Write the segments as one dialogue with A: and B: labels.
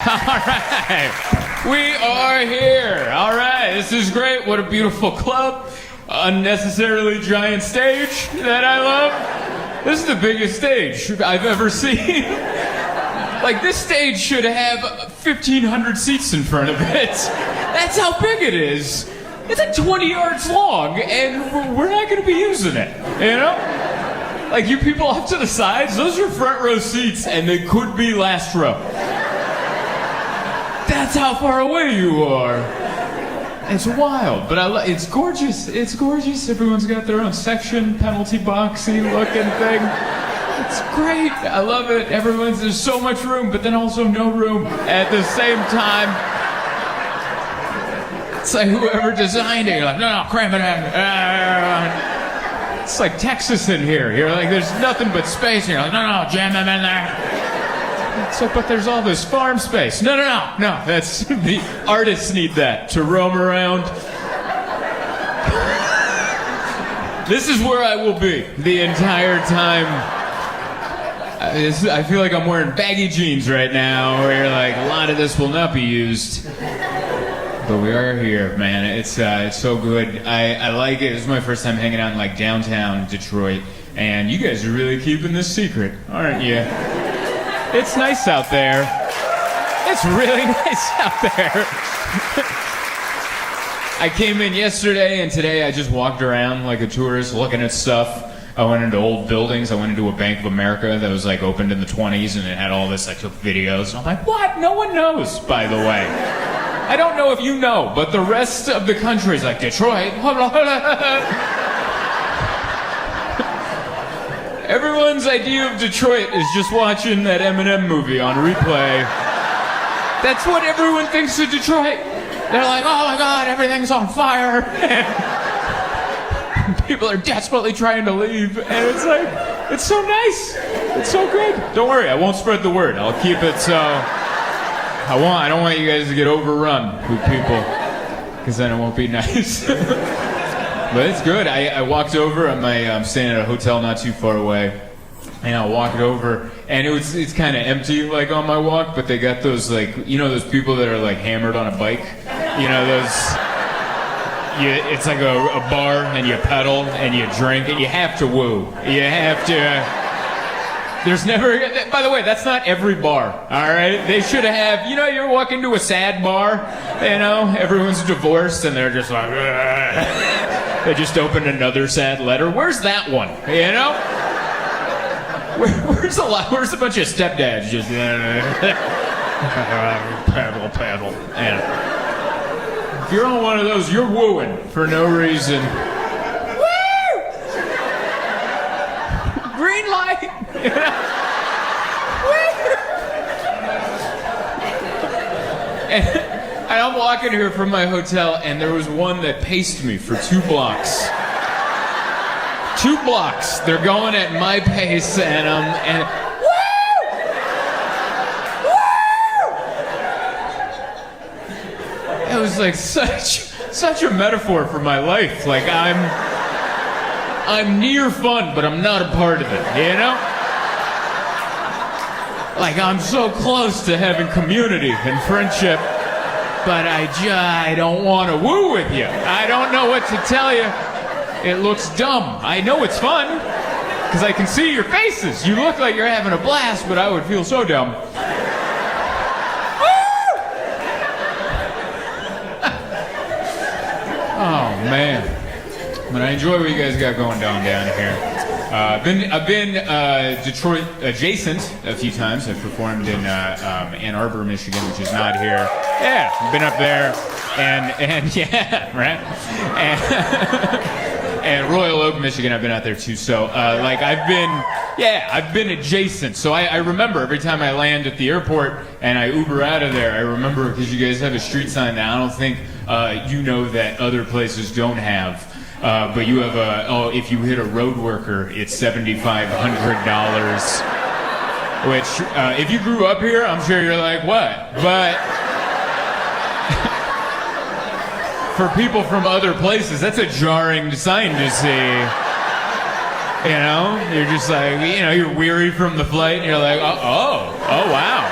A: All right, we are here. All right, this is great. What a beautiful club. Unnecessarily giant stage that I love. This is the biggest stage I've ever seen. Like, this stage should have 1,500 seats in front of it. That's how big it is. It's like 20 yards long, and we're not going to be using it, you know? Like, you people off to the sides, those are front row seats, and they could be last row. That's how far away you are. It's wild, but it's gorgeous. It's gorgeous. Everyone's got their own section, penalty boxy looking thing. It's great. I love it. There's so much room, but then also no room at the same time. It's like whoever designed it, you're like, no, cram it in. It's like Texas in here. You're like, there's nothing but space, and you're like, no, jam them in there. It's like, but there's all this farm space. No, that's, the artists need that to roam around. This is where I will be the entire time. I feel like I'm wearing baggy jeans right now, where you're like, a lot of this will not be used. But we are here, man. It's so good. I like it. This is my first time hanging out in like downtown Detroit, and you guys are really keeping this secret, aren't you? It's nice out there. It's really nice out there. I came in yesterday, and today I just walked around like a tourist looking at stuff. I went into old buildings. I went into a Bank of America that was like opened in the 20s, and it had all this. I took videos. I'm like, what? No one knows, by the way. I don't know if you know, but the rest of the country is like, Detroit. Everyone's idea of Detroit is just watching that Eminem movie on replay. That's what everyone thinks of Detroit. They're like, oh my God, everything's on fire. And people are desperately trying to leave. And it's like, it's so nice. It's so good. Don't worry, I won't spread the word. I'll keep it so... I don't want you guys to get overrun with people, because then it won't be nice. But it's good. I walked over. I'm staying at a hotel not too far away, and I walked over, and it's kind of empty like on my walk. But they got those, like, you know, those people that are like hammered on a bike. You know those. It's like a bar, and you pedal and you drink, and you have to woo. You have to. There's never, by the way, that's not every bar, all right? They should have, you know, you're walking to a sad bar, you know, everyone's divorced and they're just like, ugh. They just opened another sad letter. Where's that one, you know? Where's a bunch of stepdads just, paddle. And if you're on one of those, you're wooing for no reason. Green light. And I'm walking here from my hotel, and there was one that paced me for 2 blocks. 2 blocks. They're going at my pace, and woo! It was like such a metaphor for my life. Like, I'm near fun, but I'm not a part of it, you know? Like, I'm so close to having community and friendship, but I don't want to woo with you. I don't know what to tell you. It looks dumb. I know it's fun, because I can see your faces. You look like you're having a blast, but I would feel so dumb. Oh, man. But I enjoy what you guys got going down here. I've been Detroit adjacent a few times. I've performed in Ann Arbor, Michigan, which is not here. Yeah, I've been up there, and yeah, right. And Royal Oak, Michigan, I've been out there too. So like I've been adjacent. So I remember every time I land at the airport and I Uber out of there, I remember, because you guys have a street sign that I don't think you know that other places don't have. But you have if you hit a road worker, it's $7,500. Which, if you grew up here, I'm sure you're like, what? But for people from other places, that's a jarring sign to see. You know, you're just like, you know, you're weary from the flight, and you're like, oh, wow.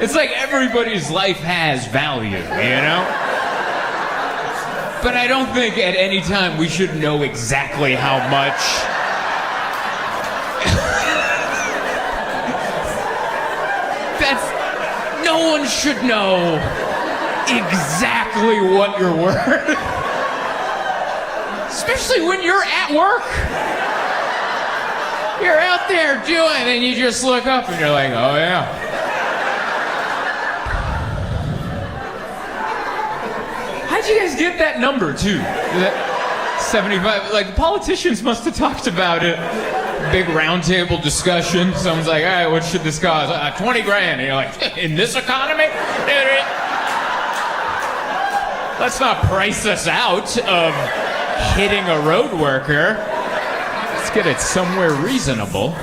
A: It's like everybody's life has value, you know? But I don't think at any time we should know exactly how much. No one should know exactly what you're worth. Especially when you're at work. You're out there doing, and you just look up and you're like, oh yeah. How'd you guys get that number too? That 75, like politicians must have talked about it. Big roundtable discussion. Someone's like, all right, what should this cost? 20 grand. And you're like, in this economy? Let's not price us out of hitting a road worker. Let's get it somewhere reasonable.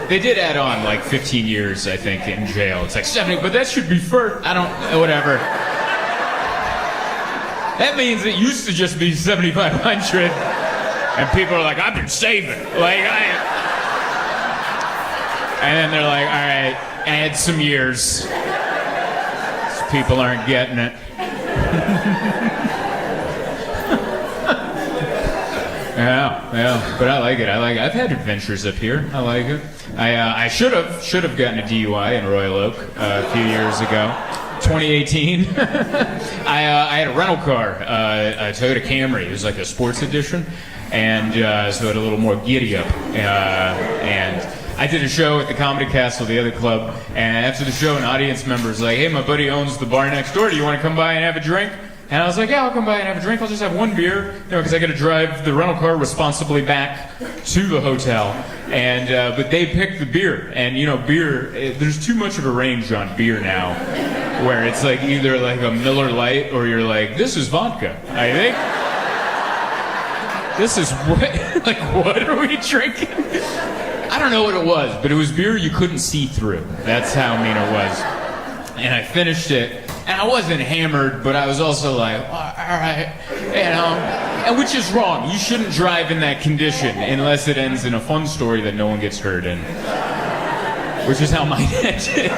A: They did add on like 15 years, I think, in jail. It's like 70, but that should be first. I don't, whatever. That means it used to just be 7,500, and people are like, I've been saving. And then they're like, all right, add some years. These people aren't getting it. Yeah, but I like it. I've had adventures up here. I like it. I should have gotten a DUI in Royal Oak a few years ago. 2018. I had a rental car, a Toyota Camry. It was like a sports edition, and so it had a little more giddy up. And I did a show at the Comedy Castle, the other club, and after the show, an audience member was like, hey, my buddy owns the bar next door. Do you want to come by and have a drink? And I was like, yeah, I'll come by and have a drink. I'll just have one beer, because I got to drive the rental car responsibly back to the hotel. And but they picked the beer, and beer. There's too much of a range on beer now, where it's like either like a Miller Lite or you're like, this is vodka. I think this is what are we drinking? I don't know what it was, but it was beer you couldn't see through. That's how mean it was. And I finished it. And I wasn't hammered, but I was also like, all right, and which is wrong. You shouldn't drive in that condition unless it ends in a fun story that no one gets hurt in. Which is how mine ended.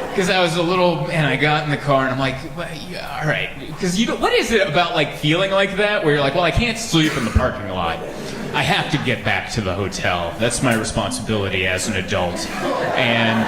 A: Because I was a little, and I got in the car, and I'm like, well, yeah, all right. Because what is it about like feeling like that, where you're like, well, I can't sleep in the parking lot. I have to get back to the hotel. That's my responsibility as an adult. And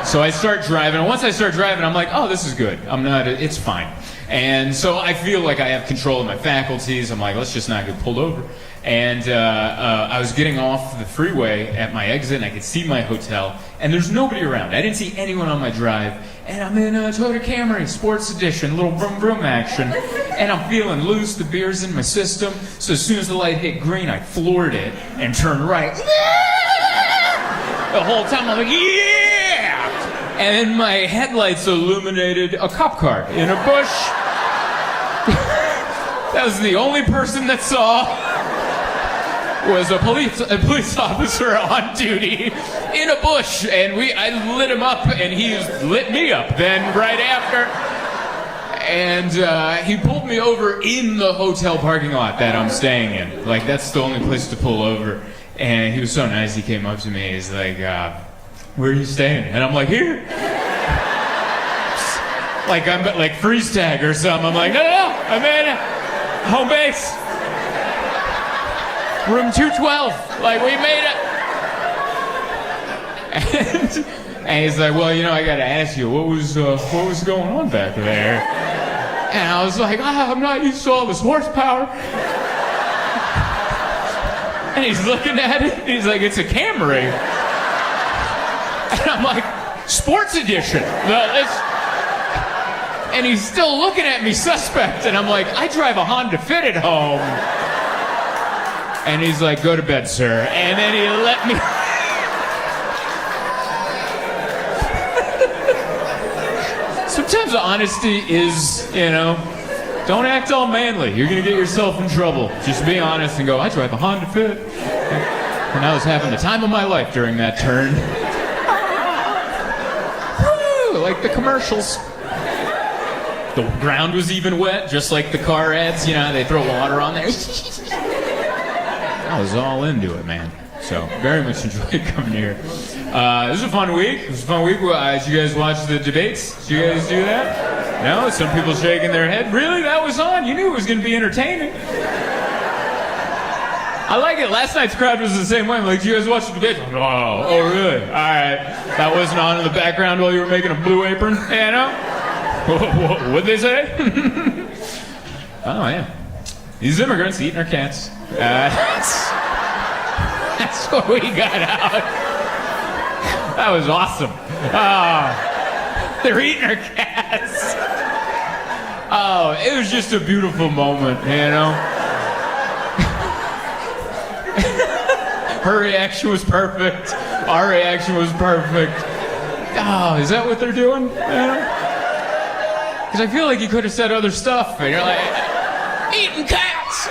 A: so I start driving, and once I start driving, I'm like, oh, this is good. It's fine. And so I feel like I have control of my faculties. I'm like, let's just not get pulled over. And I was getting off the freeway at my exit, and I could see my hotel, and there's nobody around. I didn't see anyone on my drive, and I'm in a Toyota Camry, Sports Edition, little vroom vroom action, and I'm feeling loose, the beer's in my system, so as soon as the light hit green, I floored it and turned right. The whole time I'm like, yeah! And then my headlights illuminated a cop car in a bush. That was the only person that saw was a police officer on duty in a bush, and I lit him up, and he lit me up then right after. And he pulled me over in the hotel parking lot that I'm staying in. Like, that's the only place to pull over. And he was so nice, he came up to me, he's like, where are you staying? And I'm like, here. Like I'm like freeze tag or something. I'm like, no, I'm in home base. Room 212. Like, we made it. And he's like, well, I got to ask you, what was going on back there? And I was like, I'm not used to all this horsepower. And he's looking at it, and he's like, it's a Camry. And I'm like, Sports Edition. And he's still looking at me suspect, and I'm like, I drive a Honda Fit at home. And he's like, go to bed, sir. And then he let me... Sometimes honesty is, don't act all manly. You're going to get yourself in trouble. Just be honest and go, I drive a Honda Fit. And I was having the time of my life during that turn. Woo, like the commercials. The ground was even wet, just like the car ads. They throw water on there. I was all into it, man. So very much enjoyed coming here. This was a fun week. It was a fun week. Did you guys watch the debates? Did you guys do that? No? Some people shaking their head. Really? That was on? You knew it was going to be entertaining. I like it. Last night's crowd was the same way. I'm like, did you guys watch the debate? Oh, really? All right. That wasn't on in the background while you were making a blue apron? You know? What'd they say? Oh, yeah. These immigrants eating our cats. That's what we got out. That was awesome. They're eating our cats. Oh, it was just a beautiful moment, you know? Her reaction was perfect. Our reaction was perfect. Oh, is that what they're doing? Because I feel like you could have said other stuff, and you're like, eating cats.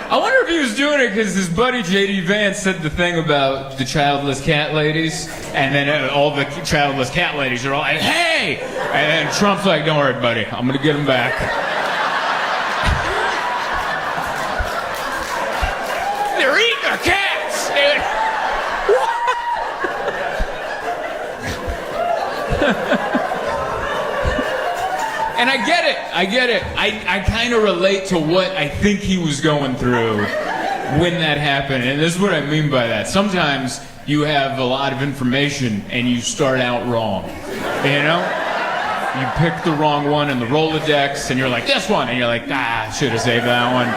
A: I wonder if he was doing it because his buddy J.D. Vance said the thing about the childless cat ladies, and then all the childless cat ladies are all like, hey! And then Trump's like, don't worry, buddy, I'm going to get him back. They're eating our cats! And I get it. I kind of relate to what I think he was going through when that happened. And this is what I mean by that. Sometimes you have a lot of information and you start out wrong. You know? You pick the wrong one in the Rolodex and you're like, this one. And you're like, should have saved that one.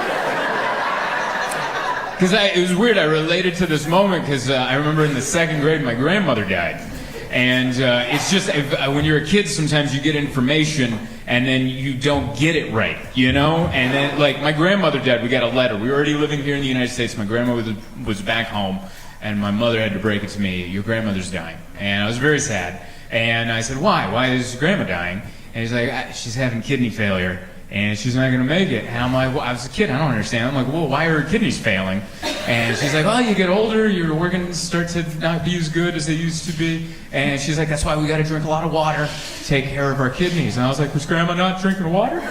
A: Because it was weird. I related to this moment because I remember in the second grade my grandmother died. And it's just, when you're a kid, sometimes you get information and then you don't get it right, you know? And then, like, my grandmother died. We got a letter. We were already living here in the United States. My grandmother was back home, and my mother had to break it to me, your grandmother's dying. And I was very sad. And I said, why? Why is grandma dying? And he's like, she's having kidney failure, and she's not going to make it. And I'm like, well, I was a kid. I don't understand. I'm like, well, why are her kidneys failing? And she's like, oh, you get older, your organs start to not be as good as they used to be. And she's like, that's why we got to drink a lot of water, take care of our kidneys. And I was like, was Grandma not drinking water?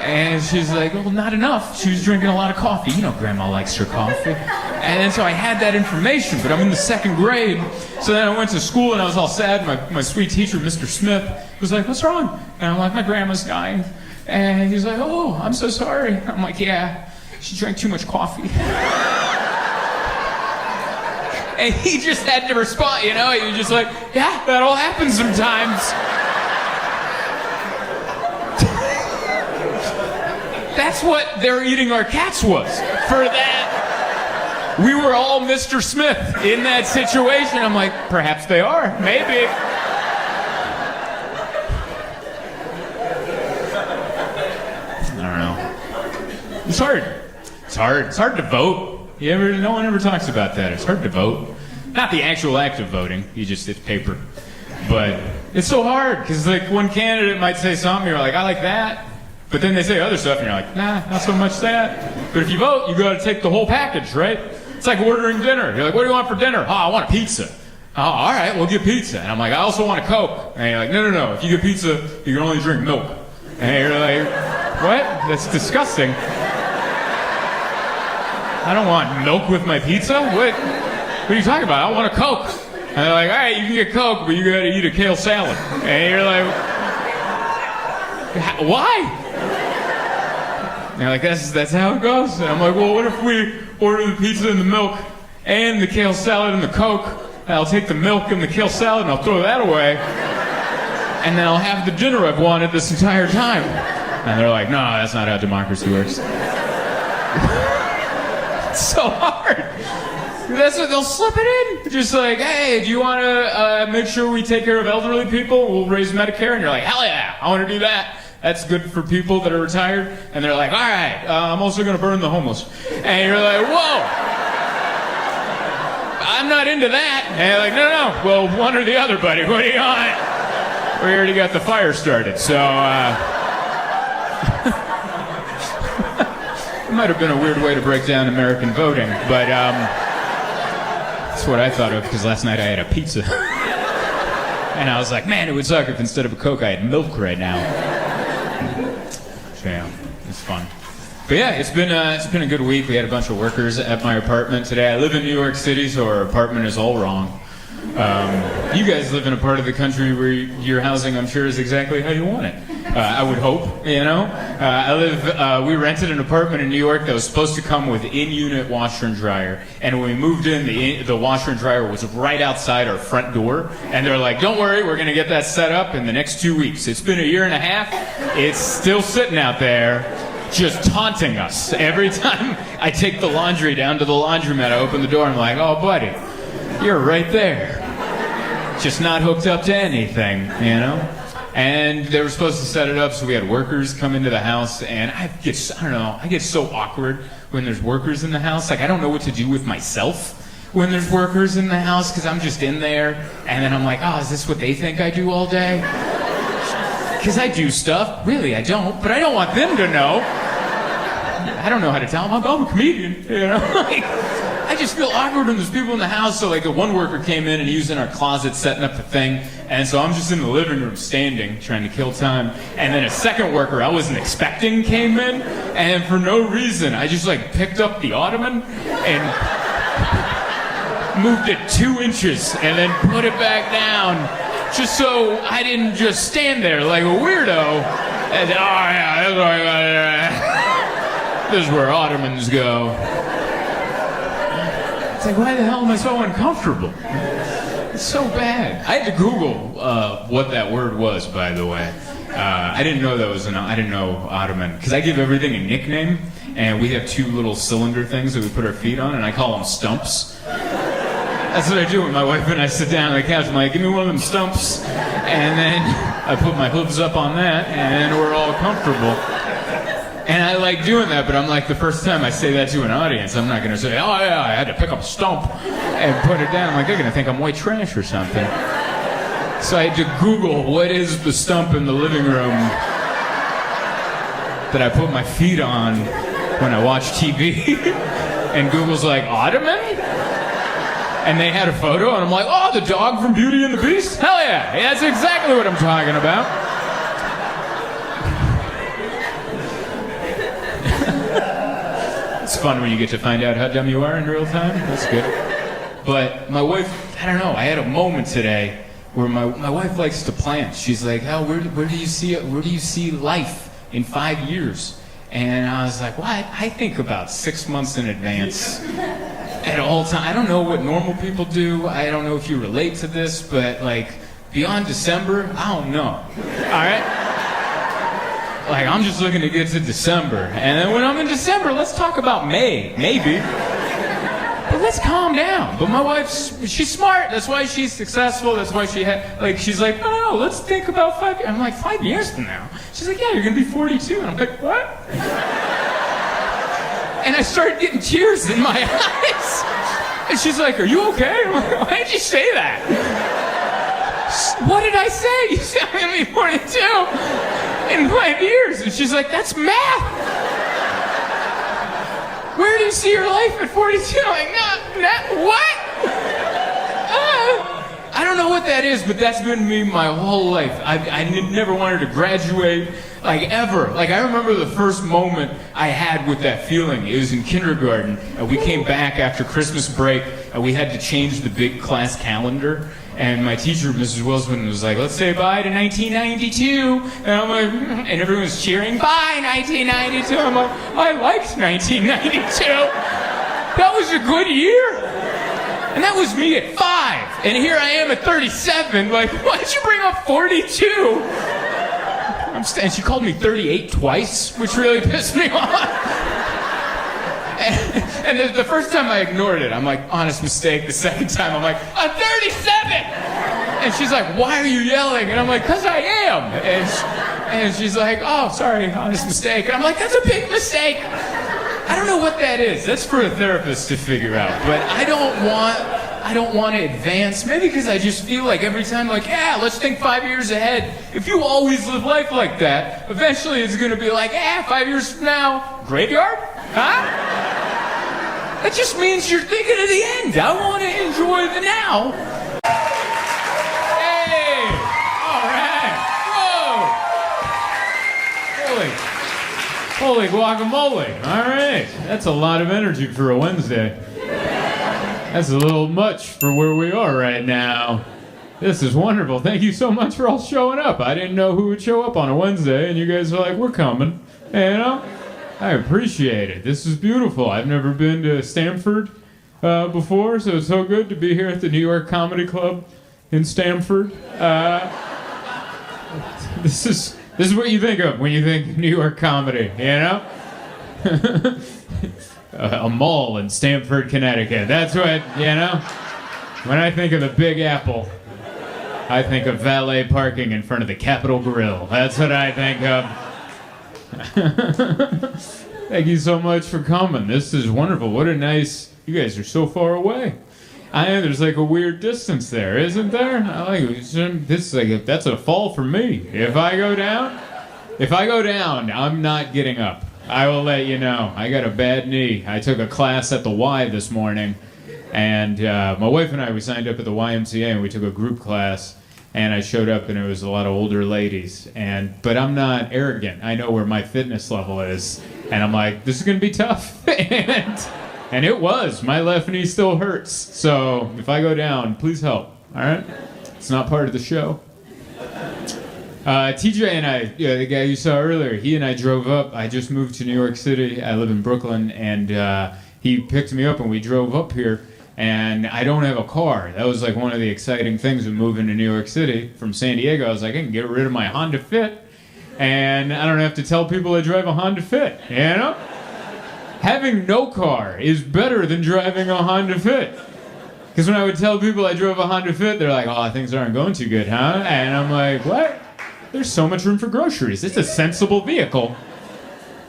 A: And she's like, well, not enough. She was drinking a lot of coffee. You know Grandma likes her coffee. And then so I had that information, but I'm in the second grade. So then I went to school and I was all sad. My sweet teacher, Mr. Smith, was like, what's wrong? And I'm like, my grandma's dying. And he's like, oh, I'm so sorry. I'm like, yeah, she drank too much coffee. And he just had to respond, you know? He was just like, yeah, that all happens sometimes. That's what they're eating our cats was. For that, we were all Mr. Smith in that situation. I'm like, perhaps they are, maybe. I don't know. It's hard. It's hard to vote. No one ever talks about that. It's hard to vote. Not the actual act of voting. It's paper. But it's so hard because like one candidate might say something, you're like, I like that. But then they say other stuff and you're like, nah, not so much that. But if you vote, you got to take the whole package, right? It's like ordering dinner. You're like, what do you want for dinner? Oh, I want a pizza. Oh, all right, we'll get pizza. And I'm like, I also want a Coke. And you're like, no. If you get pizza, you can only drink milk. And you're like, what? That's disgusting. I don't want milk with my pizza? What are you talking about? I want a Coke. And they're like, all right, you can get Coke, but you got to eat a kale salad. And you're like, why? And they're like, that's how it goes. And I'm like, well, what if we order the pizza and the milk and the kale salad and the Coke? And I'll take the milk and the kale salad and I'll throw that away. And then I'll have the dinner I've wanted this entire time. And they're like, no, that's not how democracy works. It's so hard. That's what they'll slip it in. Just like, hey, do you want to make sure we take care of elderly people? We'll raise Medicare. And you're like, hell yeah, I want to do that. That's good for people that are retired. And they're like, all right, I'm also going to burn the homeless. And you're like, whoa, I'm not into that. And you're like, no. Well, one or the other, buddy. What do you want? We already got the fire started. So, it might have been a weird way to break down American voting. But, that's what I thought of because last night I had a pizza. And I was like, man, it would suck if instead of a Coke I had milk right now. So yeah, it's fun. But yeah, it's been a good week. We had a bunch of workers at my apartment today. I live in New York City, so our apartment is all wrong. You guys live in a part of the country where your housing, I'm sure, is exactly how you want it. I would hope, you know. We rented an apartment in New York that was supposed to come with in-unit washer and dryer. And when we moved in, the washer and dryer was right outside our front door. And they're like, don't worry, we're going to get that set up in the next 2 weeks. It's been a year and a half. It's still sitting out there, just taunting us. Every time I take the laundry down to the laundromat, I open the door, I'm like, oh, buddy, you're right there. Just not hooked up to anything, you know? And they were supposed to set it up, so we had workers come into the house, and I get so awkward when there's workers in the house. Like, I don't know what to do with myself when there's workers in the house, because I'm just in there, and then I'm like, oh, is this what they think I do all day? Because I do stuff. Really, I don't, but I don't want them to know. I don't know how to tell them I'm a comedian, you know? Like, I just feel awkward when there's people in the house. So like the one worker came in and he was in our closet setting up the thing. And so I'm just in the living room standing, trying to kill time. And then a second worker I wasn't expecting came in. And for no reason, I just like picked up the ottoman and moved it 2 inches and then put it back down. Just so I didn't just stand there like a weirdo. And, oh yeah, this is where ottomans go. It's like, why the hell am I so uncomfortable? It's so bad. I had to Google what that word was, by the way. I didn't know that was I didn't know ottoman, because I give everything a nickname, and we have 2 little cylinder things that we put our feet on, and I call them stumps. That's what I do when my wife and I sit down on the couch. I'm like, give me one of them stumps, and then I put my hooves up on that, and we're all comfortable. And I like doing that, but I'm like, the first time I say that to an audience, I'm not going to say, oh yeah, I had to pick up a stump and put it down. I'm like, they're going to think I'm white trash or something. So I had to Google, what is the stump in the living room that I put my feet on when I watch TV? And Google's like, ottoman? And they had a photo, and I'm like, oh, the dog from Beauty and the Beast? Hell yeah, that's exactly what I'm talking about. It's fun when you get to find out how dumb you are in real time. That's good. But my wife, I don't know, I had a moment today where my wife likes to plan. She's like, oh, where do you see life in 5 years? And I was like, well, I think about 6 months in advance at all times. I don't know what normal people do. I don't know if you relate to this, but like beyond December, I don't know. All right? Like, I'm just looking to get to December. And then when I'm in December, let's talk about May, maybe. But let's calm down. But my wife's, she's smart. That's why she's successful. That's why she's like, no, let's think about 5 years. I'm like, 5 years from now? She's like, yeah, you're going to be 42. And I'm like, what? And I started getting tears in my eyes. And she's like, are you okay? I'm like, why did you say that? What did I say? You said I'm going to be 42 in 5 years. And she's like, that's math. Where do you see your life at 42? I'm like, what? I don't know what that is, but that's been me my whole life. I never wanted to graduate, like, ever. Like, I remember the first moment I had with that feeling. It was in kindergarten. We came back after Christmas break. We had to change the big class calendar. And my teacher, Mrs. Wilson, was like, let's say bye to 1992. And I'm like, and everyone's cheering, bye, 1992. I'm like, I liked 1992. That was a good year. And that was me at 5. And here I am at 37. Like, why'd you bring up 42? And she called me 38 twice, which really pissed me off. And the first time I ignored it, I'm like, honest mistake. The second time, I'm like, I'm 37! And she's like, why are you yelling? And I'm like, because I am. And she's like, oh, sorry, honest mistake. And I'm like, that's a big mistake. I don't know what that is. That's for a therapist to figure out. But I don't want to advance. Maybe because I just feel like every time, like, yeah, let's think 5 years ahead. If you always live life like that, eventually it's going to be like, 5 years from now, graveyard? Huh? That just means you're thinking of the end. I want to enjoy the now. Hey! All right. Whoa! Holy guacamole. All right. That's a lot of energy for a Wednesday. That's a little much for where we are right now. This is wonderful. Thank you so much for all showing up. I didn't know who would show up on a Wednesday, and you guys are like, we're coming. You know? I appreciate it. This is beautiful. I've never been to Stamford before, so it's so good to be here at the New York Comedy Club in Stamford. This is what you think of when you think New York comedy, you know? A mall in Stamford, Connecticut. That's what, you know? When I think of the Big Apple, I think of valet parking in front of the Capitol Grill. That's what I think of. Thank you so much for coming. This is wonderful. What a nice... You guys are so far away. There's like a weird distance there, isn't there? I like it. This is like that's a fall for me. If I go down, I'm not getting up. I will let you know. I got a bad knee. I took a class at the Y this morning, and my wife and I, we signed up at the YMCA, and we took a group class, and I showed up, and it was a lot of older ladies. But I'm not arrogant. I know where my fitness level is, and I'm like, this is going to be tough. And it was. My left knee still hurts. So if I go down, please help. All right? It's not part of the show. TJ and I, the guy you saw earlier, he and I drove up. I just moved to New York City. I live in Brooklyn. And he picked me up and we drove up here. And I don't have a car. That was like one of the exciting things of moving to New York City from San Diego. I was like, I can get rid of my Honda Fit. And I don't have to tell people I drive a Honda Fit. You know? Having no car is better than driving a Honda Fit. Because when I would tell people I drove a Honda Fit, they're like, oh, things aren't going too good, huh? And I'm like, what? There's so much room for groceries. It's a sensible vehicle.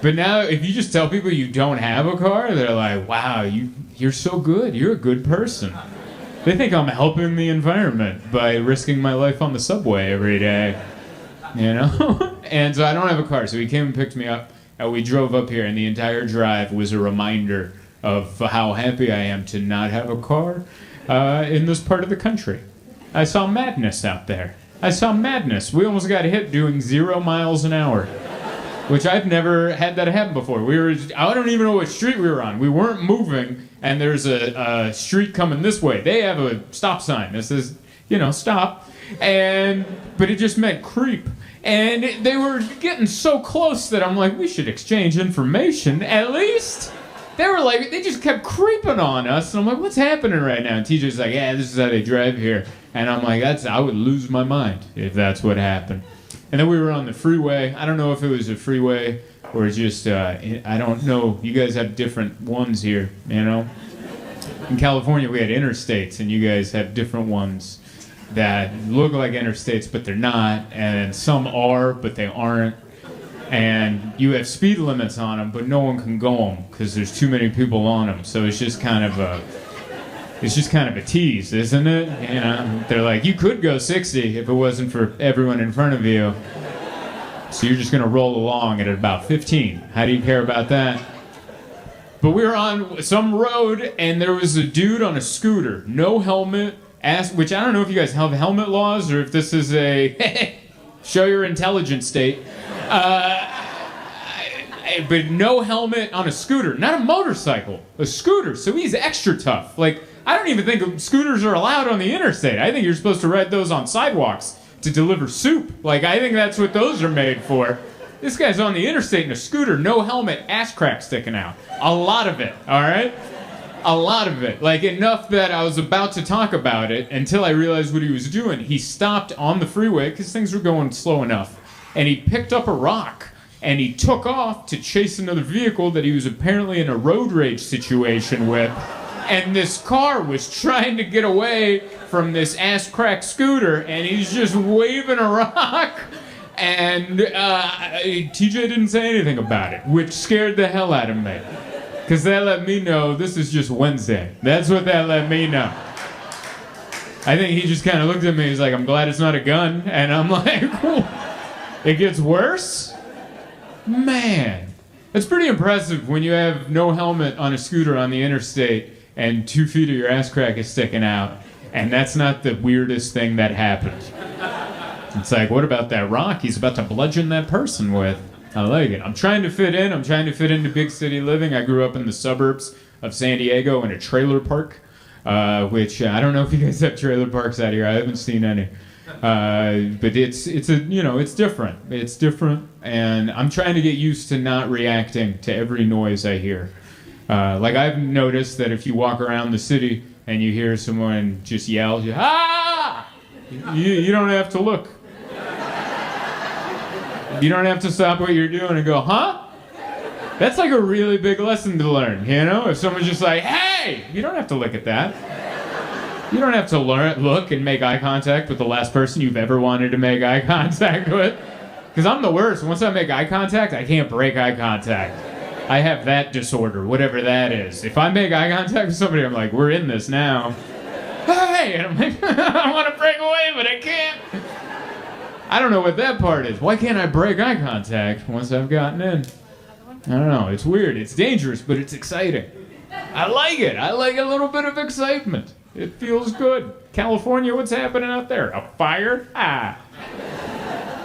A: But now, if you just tell people you don't have a car, they're like, wow, you're so good. You're a good person. They think I'm helping the environment by risking my life on the subway every day. You know? And so I don't have a car. So he came and picked me up. We drove up here, and the entire drive was a reminder of how happy I am to not have a car in this part of the country. I saw madness out there. I saw madness. We almost got hit doing 0 miles an hour, which I've never had that happen before. I don't even know what street we were on. We weren't moving, and there's a street coming this way. They have a stop sign that says, stop. But it just meant creep. And they were getting so close that I'm like, we should exchange information, at least. They just kept creeping on us. And I'm like, what's happening right now? And TJ's like, yeah, this is how they drive here. And I'm like, I would lose my mind if that's what happened. And then we were on the freeway. I don't know if it was a freeway or just, I don't know. You guys have different ones here, you know? In California, we had interstates, and you guys have different ones that look like interstates, but they're not, and some are, but they aren't. And you have speed limits on them, but no one can go them because there's too many people on them. So it's just kind of a tease, isn't it? You know, they're like, you could go 60 if it wasn't for everyone in front of you. So you're just gonna roll along at about 15. How do you care about that? But we were on some road, and there was a dude on a scooter, no helmet. Which I don't know if you guys have helmet laws or if this is a show your intelligence state. But no helmet on a scooter, not a motorcycle, a scooter. So he's extra tough. Like, I don't even think scooters are allowed on the interstate. I think you're supposed to ride those on sidewalks to deliver soup. Like, I think that's what those are made for. This guy's on the interstate in a scooter, no helmet, ass crack sticking out. A lot of it, all right? A lot of it. Like, enough that I was about to talk about it until I realized what he was doing. He stopped on the freeway because things were going slow enough. And he picked up a rock and he took off to chase another vehicle that he was apparently in a road rage situation with. And this car was trying to get away from this ass crack scooter, and he's just waving a rock. And TJ didn't say anything about it, which scared the hell out of me. Because that let me know this is just Wednesday. That's what that let me know. I think he just kind of looked at me. He's like, I'm glad it's not a gun. And I'm like, it gets worse? Man. It's pretty impressive when you have no helmet on a scooter on the interstate and 2 feet of your ass crack is sticking out. And that's not the weirdest thing that happened. It's like, what about that rock he's about to bludgeon that person with? I like it. I'm trying to fit in. I'm trying to fit into big city living. I grew up in the suburbs of San Diego in a trailer park, which I don't know if you guys have trailer parks out here. I haven't seen any. But it's different. It's different, and I'm trying to get used to not reacting to every noise I hear. Like I've noticed that if you walk around the city and you hear someone just yell, you don't have to look. You don't have to stop what you're doing and go, huh? That's like a really big lesson to learn, you know? If someone's just like, hey, you don't have to look at that. You don't have to look and make eye contact with the last person you've ever wanted to make eye contact with. Because I'm the worst. Once I make eye contact, I can't break eye contact. I have that disorder, whatever that is. If I make eye contact with somebody, I'm like, we're in this now. Hey! And I'm like, I want to break away, but I can't. I don't know what that part is. Why can't I break eye contact once I've gotten in? I don't know. It's weird. It's dangerous, but it's exciting. I like it. I like a little bit of excitement. It feels good. California, what's happening out there? A fire? Ah.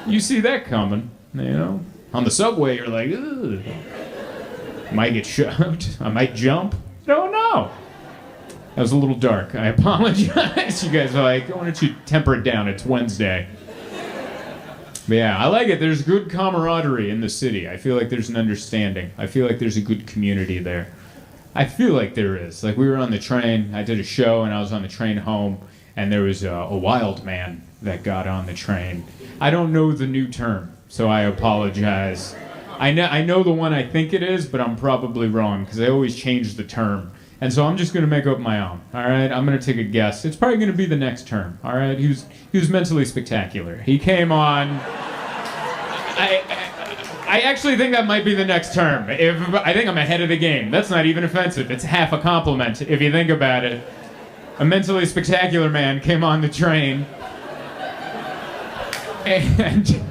A: You see that coming, you know? On the subway, you're like, ugh. Might get shoved. I might jump. Don't know. That was a little dark. I apologize. You guys are like, why don't you temper it down? It's Wednesday. But yeah, I like it. There's good camaraderie in the city. I feel like there's an understanding. I feel like there's a good community there. I feel like there is. Like we were on the train. I did a show and I was on the train home and there was a wild man that got on the train. I don't know the new term, so I apologize. I know the one I think it is, but I'm probably wrong because they always change the term. And so I'm just going to make up my own, all right? I'm going to take a guess. It's probably going to be the next term, all right? He was mentally spectacular. He came on... I actually think that might be the next term. I think I'm ahead of the game. That's not even offensive. It's half a compliment if you think about it. A mentally spectacular man came on the train, and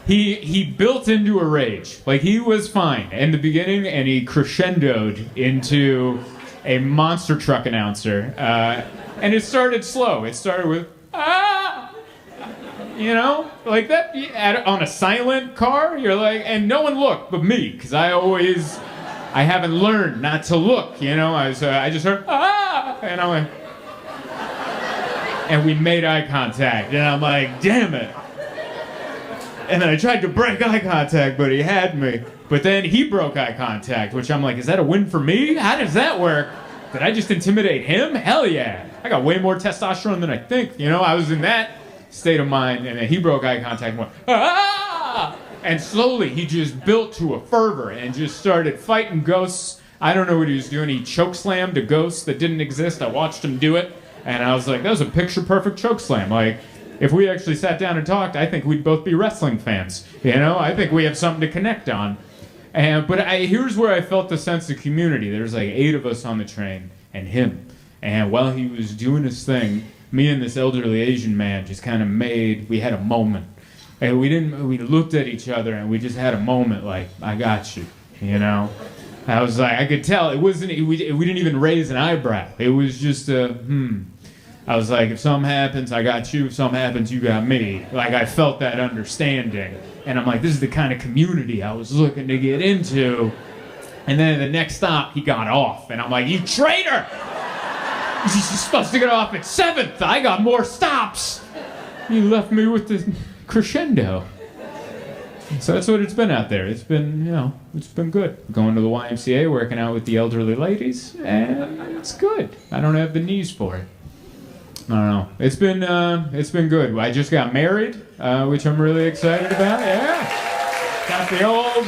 A: he built into a rage. Like, he was fine in the beginning, and he crescendoed into a monster truck announcer. And it started slow. It started with, ah! You know? Like that, on a silent car, you're like, and no one looked but me, because I haven't learned not to look, you know? I just heard, ah! And I'm like, and we made eye contact, and I'm like, damn it. And then I tried to break eye contact, but he had me. But then he broke eye contact, which I'm like, is that a win for me? How does that work? Did I just intimidate him? Hell yeah. I got way more testosterone than I think. You know, I was in that state of mind, and then he broke eye contact and went, ah! And slowly he just built to a fervor and just started fighting ghosts. I don't know what he was doing. He chokeslammed a ghost that didn't exist. I watched him do it, and I was like, that was a picture-perfect chokeslam. Like, if we actually sat down and talked, I think we'd both be wrestling fans. You know, I think we have something to connect on. But here's where I felt the sense of community. There's like 8 of us on the train, and him. And while he was doing his thing, me and this elderly Asian man just kind of we had a moment. And we looked at each other, and we just had a moment like, I got you, you know? I was like, I could tell, we didn't even raise an eyebrow. It was just I was like, if something happens, I got you. If something happens, you got me. Like, I felt that understanding. And I'm like, this is the kind of community I was looking to get into. And then at the next stop, he got off. And I'm like, you traitor! You're supposed to get off at 7th. I got more stops. You left me with the crescendo. So that's what it's been out there. It's been, it's been good. Going to the YMCA, working out with the elderly ladies, and it's good. I don't have the knees for it. I don't know. It's been good. I just got married, which I'm really excited about. Yeah. Got the old...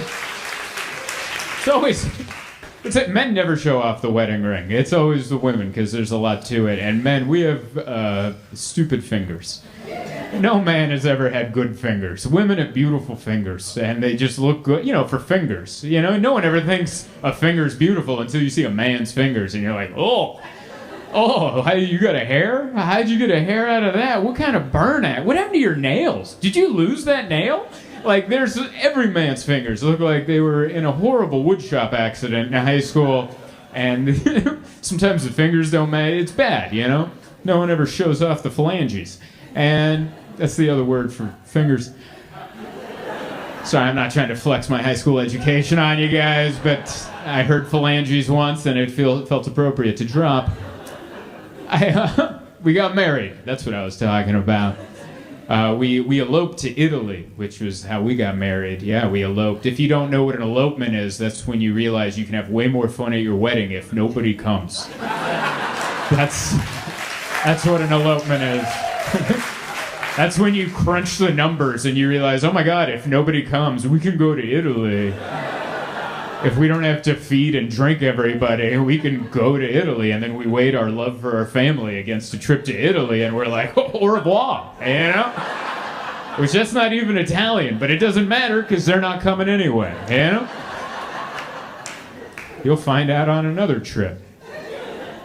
A: Men never show off the wedding ring. It's always the women, because there's a lot to it. And men, we have stupid fingers. No man has ever had good fingers. Women have beautiful fingers, and they just look good, for fingers. No one ever thinks a finger's beautiful until you see a man's fingers, and you're like, oh, you got a hair? How'd you get a hair out of that? What kind of burn at? What happened to your nails? Did you lose that nail? Like, there's every man's fingers look like they were in a horrible woodshop accident in high school, and sometimes the fingers don't match. It's bad, No one ever shows off the phalanges. And that's the other word for fingers. Sorry, I'm not trying to flex my high school education on you guys, but I heard phalanges once and it felt appropriate to drop. We got married. That's what I was talking about. We eloped to Italy, which was how we got married. Yeah, we eloped. If you don't know what an elopement is, that's when you realize you can have way more fun at your wedding if nobody comes. That's what an elopement is. That's when you crunch the numbers and you realize, oh my God, if nobody comes, we can go to Italy. If we don't have to feed and drink everybody, we can go to Italy. And then we weighed our love for our family against a trip to Italy, and we're like, au revoir, you know? Which that's not even Italian, but it doesn't matter because they're not coming anyway, you know? You'll find out on another trip.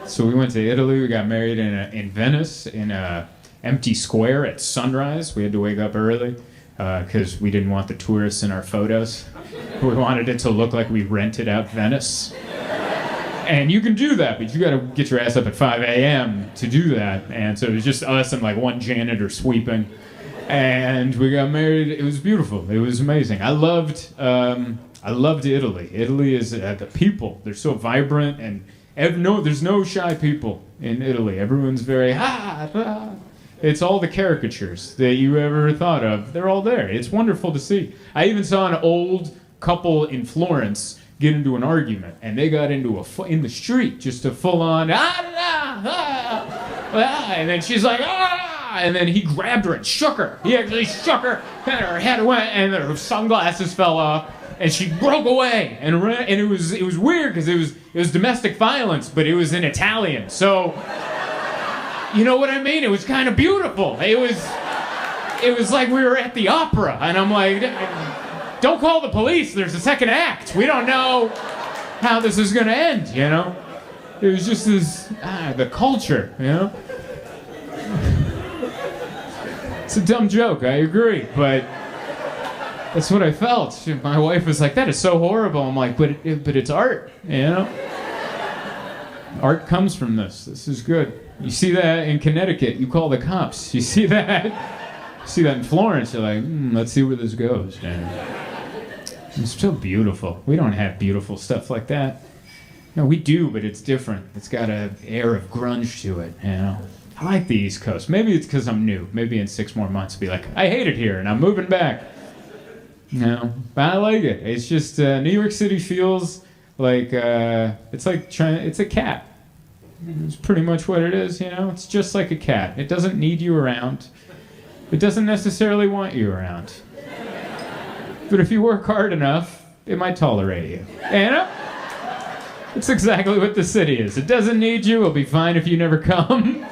A: So we went to Italy. We got married in Venice, in a empty square at sunrise. We had to wake up early because we didn't want the tourists in our photos. We wanted it to look like we rented out Venice. And you can do that, but you got to get your ass up at 5 a.m. to do that. And so it was just us and like one janitor sweeping. And we got married. It was beautiful. It was amazing. I loved Italy. Italy is the people. They're so vibrant, and there's no shy people in Italy. Everyone's very It's all the caricatures that you ever thought of. They're all there. It's wonderful to see. I even saw an old couple in Florence get into an argument, and they got into in the street, just a full-on and then she's like and then he grabbed her and shook her. He actually shook her, and her head went, and her sunglasses fell off, and she broke away and ran. And it was weird because it was domestic violence, but it was in Italian, so. You know what I mean? It was kind of beautiful. It was like we were at the opera, and I'm like, don't call the police. There's a second act. We don't know how this is going to end, you know? It was just the culture, you know? It's a dumb joke, I agree, but that's what I felt. My wife was like, that is so horrible. I'm like, but it's art, you know? Art comes from this. This is good. You see that in Connecticut, you call the cops. You see that in Florence, you're like, let's see where this goes. And it's still beautiful. We don't have beautiful stuff like that. No, we do, but it's different. It's got an air of grunge to it, you know. I like the East Coast. Maybe it's because I'm new. Maybe in 6 more months I'll be like, I hate it here, and I'm moving back. You know, but I like it. It's just, New York City feels like, it's a cat. It's pretty much what it is, you know? It's just like a cat. It doesn't need you around. It doesn't necessarily want you around. But if you work hard enough, it might tolerate you. You know? It's exactly what the city is. It doesn't need you. It'll be fine if you never come.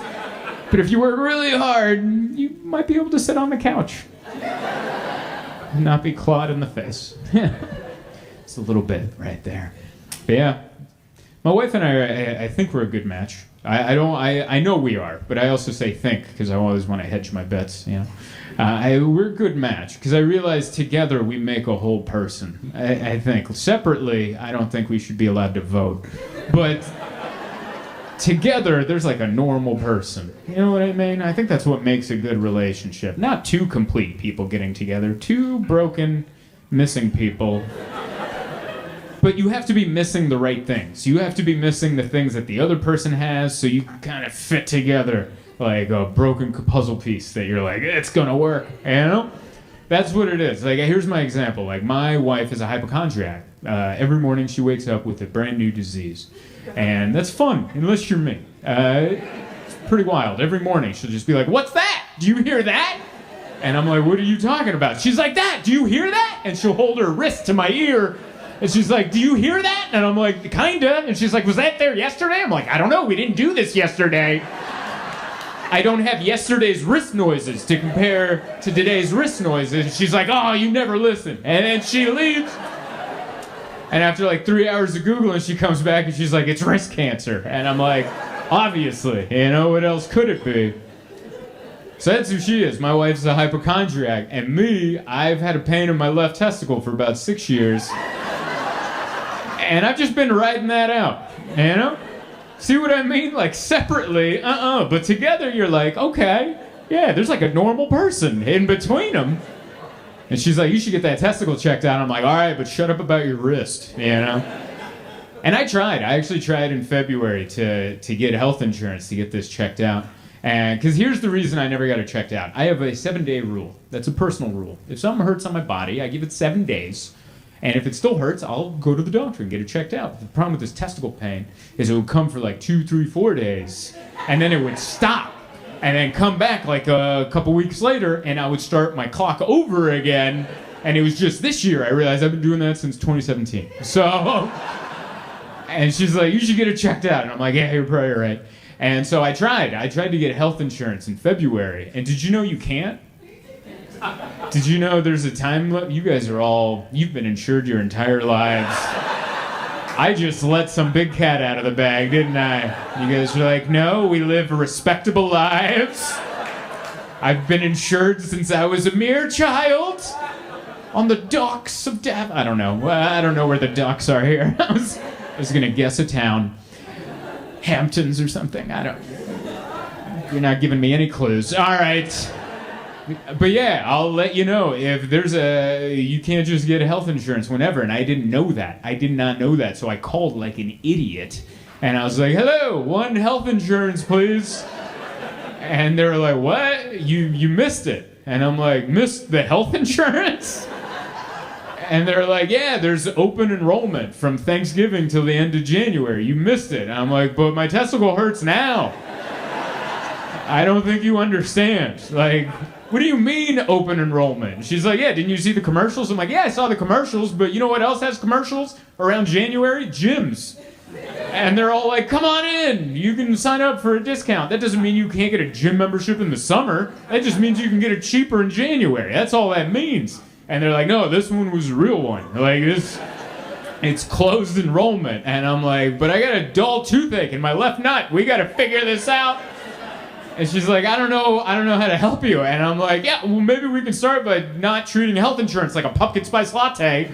A: But if you work really hard, you might be able to sit on the couch and not be clawed in the face. It's a little bit right there. But yeah. My wife and I think we're a good match. I know we are, but I also say think because I always want to hedge my bets. You know, we're a good match because I realize together we make a whole person. I think separately, I don't think we should be allowed to vote, but together there's like a normal person. You know what I mean? I think that's what makes a good relationship. Not two complete people getting together, two broken, missing people. But you have to be missing the right things. You have to be missing the things that the other person has so you can kind of fit together like a broken puzzle piece that you're like, it's gonna work, you know? That's what it is. Like, here's my example. Like, my wife is a hypochondriac. Every morning she wakes up with a brand new disease. And that's fun, unless you're me. It's pretty wild. Every morning she'll just be like, what's that? Do you hear that? And I'm like, what are you talking about? She's like, that, do you hear that? And she'll hold her wrist to my ear. And she's like, do you hear that? And I'm like, kinda. And she's like, was that there yesterday? I'm like, I don't know. We didn't do this yesterday. I don't have yesterday's wrist noises to compare to today's wrist noises. And she's like, oh, you never listen. And then she leaves. And after like 3 hours of Googling, she comes back and she's like, it's wrist cancer. And I'm like, obviously. You know, what else could it be? So that's who she is. My wife's a hypochondriac. And me, I've had a pain in my left testicle for about 6 years. And I've just been riding that out, you know? See what I mean? Like, separately, but together you're like, okay, yeah, there's like a normal person in between them. And she's like, you should get that testicle checked out. I'm like, all right, but shut up about your wrist, you know? And I tried. I actually tried in February to get health insurance to get this checked out. And because here's the reason I never got it checked out. I have a 7-day rule. That's a personal rule. If something hurts on my body, I give it 7 days. And if it still hurts, I'll go to the doctor and get it checked out. The problem with this testicle pain is it would come for like 2, 3, 4 days. And then it would stop. And then come back like a couple weeks later, and I would start my clock over again. And it was just this year I realized I've been doing that since 2017. So, and she's like, you should get it checked out. And I'm like, yeah, you're probably right. And so I tried to get health insurance in February. And did you know you can't? Did you know there's a time limit? You guys you've been insured your entire lives. I just let some big cat out of the bag, didn't I? You guys were like, no, we live respectable lives. I've been insured since I was a mere child. On the docks of I don't know. I don't know where the docks are here. I was gonna guess a town. Hamptons or something. You're not giving me any clues. All right. But yeah, I'll let you know if you can't just get health insurance whenever, and I didn't know that. I did not know that, so I called like an idiot, and I was like, hello, one health insurance, please. And they were like, what? You missed it. And I'm like, missed the health insurance? And they're like, yeah, there's open enrollment from Thanksgiving till the end of January. You missed it. And I'm like, but my testicle hurts now. I don't think you understand. Like, what do you mean open enrollment? She's like, yeah, didn't you see the commercials? I'm like, yeah, I saw the commercials, but you know what else has commercials around January? Gyms. And they're all like, come on in. You can sign up for a discount. That doesn't mean you can't get a gym membership in the summer. That just means you can get it cheaper in January. That's all that means. And they're like, no, this one was a real one. Like, it's closed enrollment. And I'm like, but I got a dull toothache in my left nut. We got to figure this out. And she's like, I don't know how to help you. And I'm like, yeah, well, maybe we can start by not treating health insurance like a pumpkin spice latte,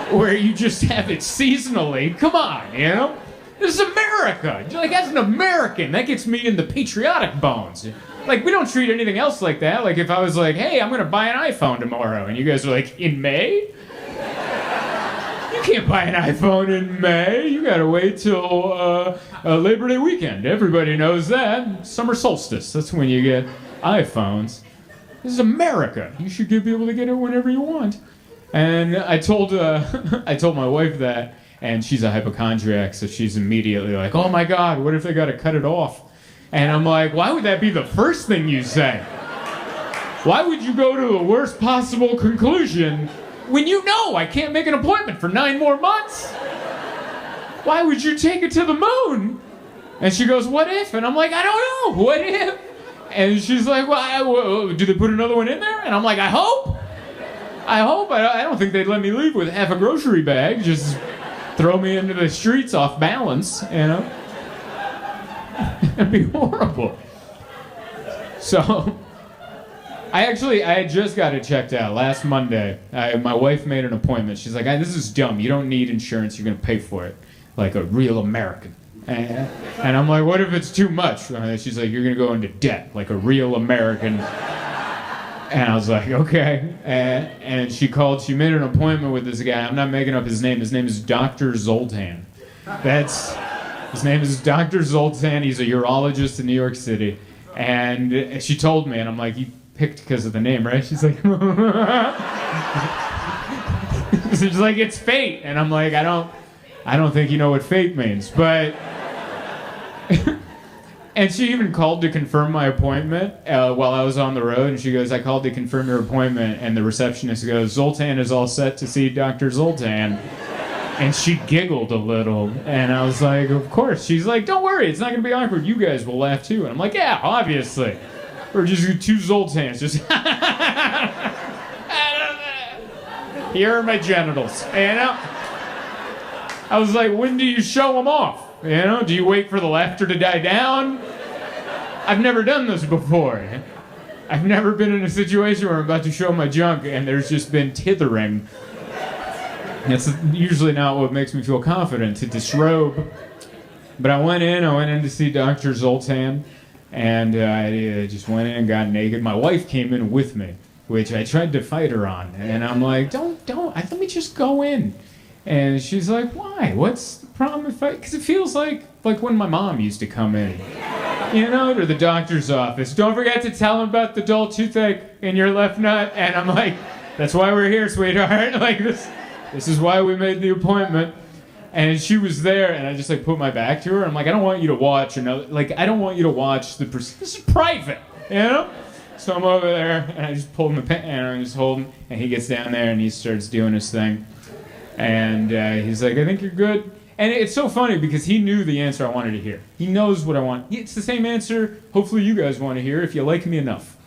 A: where you just have it seasonally. Come on, you know? This is America. Like, as an American, that gets me in the patriotic bones. Like, we don't treat anything else like that. Like, if I was like, hey, I'm going to buy an iPhone tomorrow, and you guys are like, in May? You can't buy an iPhone in May. You gotta wait till Labor Day weekend. Everybody knows that. Summer solstice. That's when you get iPhones. This is America. You should be able to get it whenever you want. And I told my wife that, and she's a hypochondriac, so she's immediately like, oh my God, what if they gotta cut it off? And I'm like, why would that be the first thing you say? Why would you go to the worst possible conclusion when you know I can't make an appointment for 9 more months? Why would you take it to the moon? And she goes, what if? And I'm like, I don't know. What if? And she's like, well, do they put another one in there? And I'm like, I hope. I don't think they'd let me leave with half a grocery bag. Just throw me into the streets off balance, you know? It'd be horrible. So I had just got it checked out last Monday. My wife made an appointment. She's like, this is dumb. You don't need insurance. You're going to pay for it like a real American. And I'm like, what if it's too much? She's like, you're going to go into debt like a real American. And I was like, okay. And she made an appointment with this guy. I'm not making up his name. His name is Dr. Zoltan. His name is Dr. Zoltan. He's a urologist in New York City. And she told me, and I'm like, you picked because of the name, right? She's like, she's like, it's fate. And I'm like, I don't think you know what fate means. But, and she even called to confirm my appointment while I was on the road. And she goes, I called to confirm your appointment. And the receptionist goes, Zoltan is all set to see Dr. Zoltan. And she giggled a little, and I was like, of course. She's like, don't worry, it's not going to be awkward. You guys will laugh too. And I'm like, yeah, obviously. We're just 2 Zoltans. Just, here are my genitals, you know? I was like, when do you show them off? You know, do you wait for the laughter to die down? I've never done this before. I've never been in a situation where I'm about to show my junk, and there's just been tithering. That's usually not what makes me feel confident, to disrobe. But I went in to see Dr. Zoltan, and I just went in and got naked. My wife came in with me, which I tried to fight her on. And I'm like, let me just go in. And she's like, why? What's the problem if I... Because it feels like when my mom used to come in, to the doctor's office. Don't forget to tell him about the dull toothache in your left nut. And I'm like, that's why we're here, sweetheart. Like, this is why we made the appointment. And she was there, and I just, put my back to her. I'm like, I don't want you to watch I don't want you to watch this is private, So I'm over there, and I just pulled my pen, and I'm just holding, and he gets down there, and he starts doing his thing. And he's like, I think you're good. And it's so funny, because he knew the answer I wanted to hear. He knows what I want. It's the same answer, hopefully you guys want to hear, if you like me enough.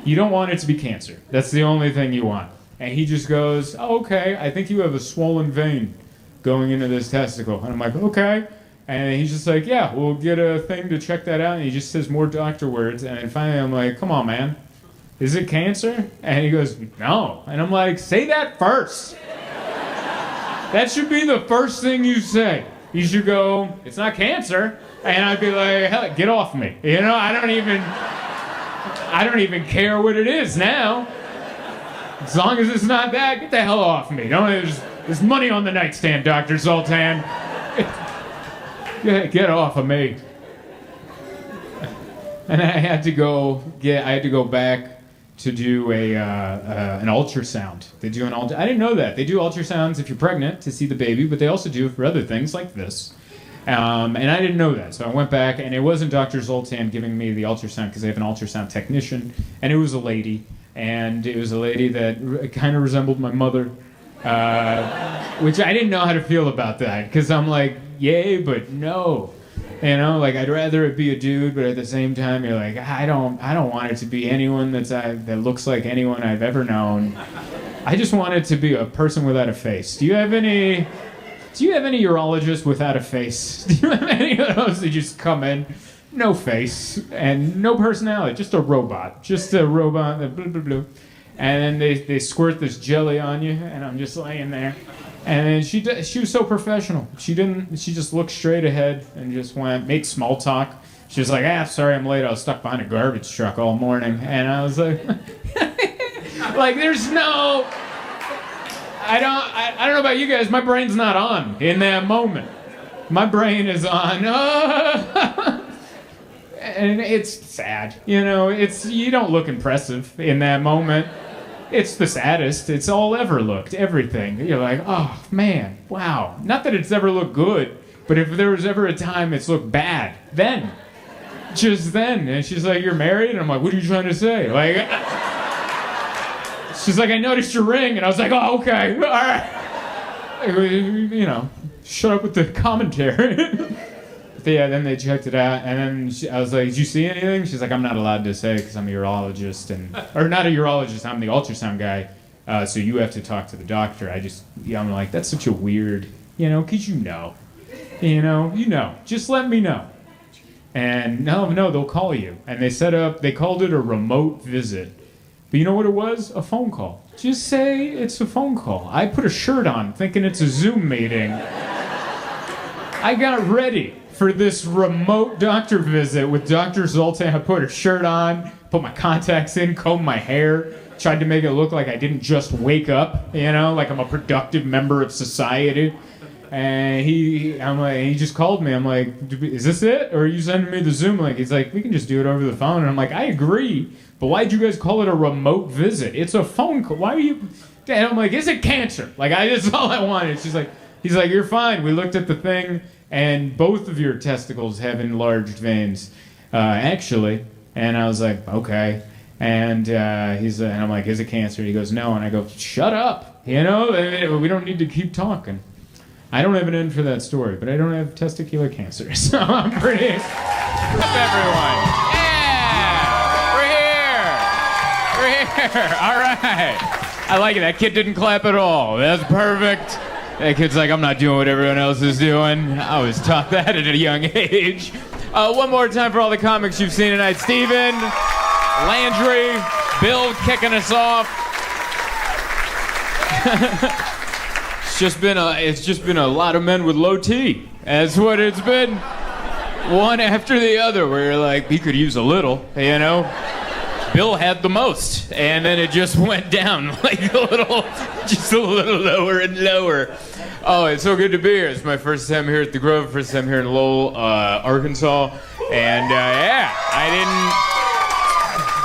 A: You don't want it to be cancer. That's the only thing you want. And he just goes, oh, okay, I think you have a swollen vein going into this testicle. And I'm like, okay. And he's just like, yeah, we'll get a thing to check that out. And he just says more doctor words. And then finally I'm like, come on, man. Is it cancer? And he goes, no. And I'm like, say that first. That should be the first thing you say. You should go, it's not cancer. And I'd be like, hell, get off me. I don't even care what it is now. As long as it's not that, get the hell off me. There's money on the nightstand, Dr. Zoltan. Get off of me. And I had to go back to do an ultrasound. They do I didn't know that. They do ultrasounds if you're pregnant to see the baby, but they also do it for other things like this. And I didn't know that, so I went back, and it wasn't Dr. Zoltan giving me the ultrasound because they have an ultrasound technician, and it was a lady. And it was a lady that kind of resembled my mother, which I didn't know how to feel about that, because I'm like, yay, but no. I'd rather it be a dude, but at the same time, you're like, I don't want it to be anyone that looks like anyone I've ever known. I just want it to be a person without a face. Do you have any urologists without a face? Do you have any of those that just come in? No face and no personality, just a robot. Blah, blah, blah. And then they squirt this jelly on you, and I'm just laying there. And she was so professional. She just looked straight ahead and just made small talk. She was like, sorry I'm late. I was stuck behind a garbage truck all morning. And I was like, there's no, I don't know about you guys, my brain's not on in that moment. My brain is on, and it's sad, you don't look impressive in that moment. It's the saddest it's all ever looked, everything. You're like, oh man, wow. Not that it's ever looked good, but if there was ever a time it's looked bad, then. Just then. And she's like, you're married? And I'm like, what are you trying to say? She's like, I noticed your ring. And I was like, oh, okay, all right. Shut up with the commentary. Yeah, then they checked it out, and then I was like, did you see anything? She's like, I'm not allowed to say because I'm a urologist, or not a urologist, I'm the ultrasound guy, so you have to talk to the doctor. I'm like, that's such a weird, because just let me know. And no, they'll call you. And they called it a remote visit. But you know what it was? A phone call. Just say it's a phone call. I put a shirt on thinking it's a Zoom meeting. I got ready for this remote doctor visit with Dr. Zoltan. I put a shirt on, put my contacts in, combed my hair, tried to make it look like I didn't just wake up, like I'm a productive member of society. And he just called me. I'm like, is this it? Or are you sending me the Zoom link? He's like, we can just do it over the phone. And I'm like, I agree, but why'd you guys call it a remote visit? It's a phone call. Why are you... And I'm like, is it cancer? That's all I wanted. He's like, you're fine. We looked at the thing, and both of your testicles have enlarged veins, actually. And I was like, okay. And and I'm like, is it cancer? He goes, no. And I go, shut up. We don't need to keep talking. I don't have an end for that story, but I don't have testicular cancer, so I'm pretty... Up, everyone. Yeah! We're here! All right. I like it. That kid didn't clap at all. That's perfect. That kid's like, I'm not doing what everyone else is doing. I was taught that at a young age. One more time for all the comics you've seen tonight. Steven, Landry, Bill kicking us off. It's just been a lot of men with low T. That's what it's been. One after the other, where you're like, he could use a little, Bill had the most, and then it just went down like just a little lower and lower. Oh, it's so good to be here. It's my first time here at the Grove, first time here in Lowell, Arkansas, and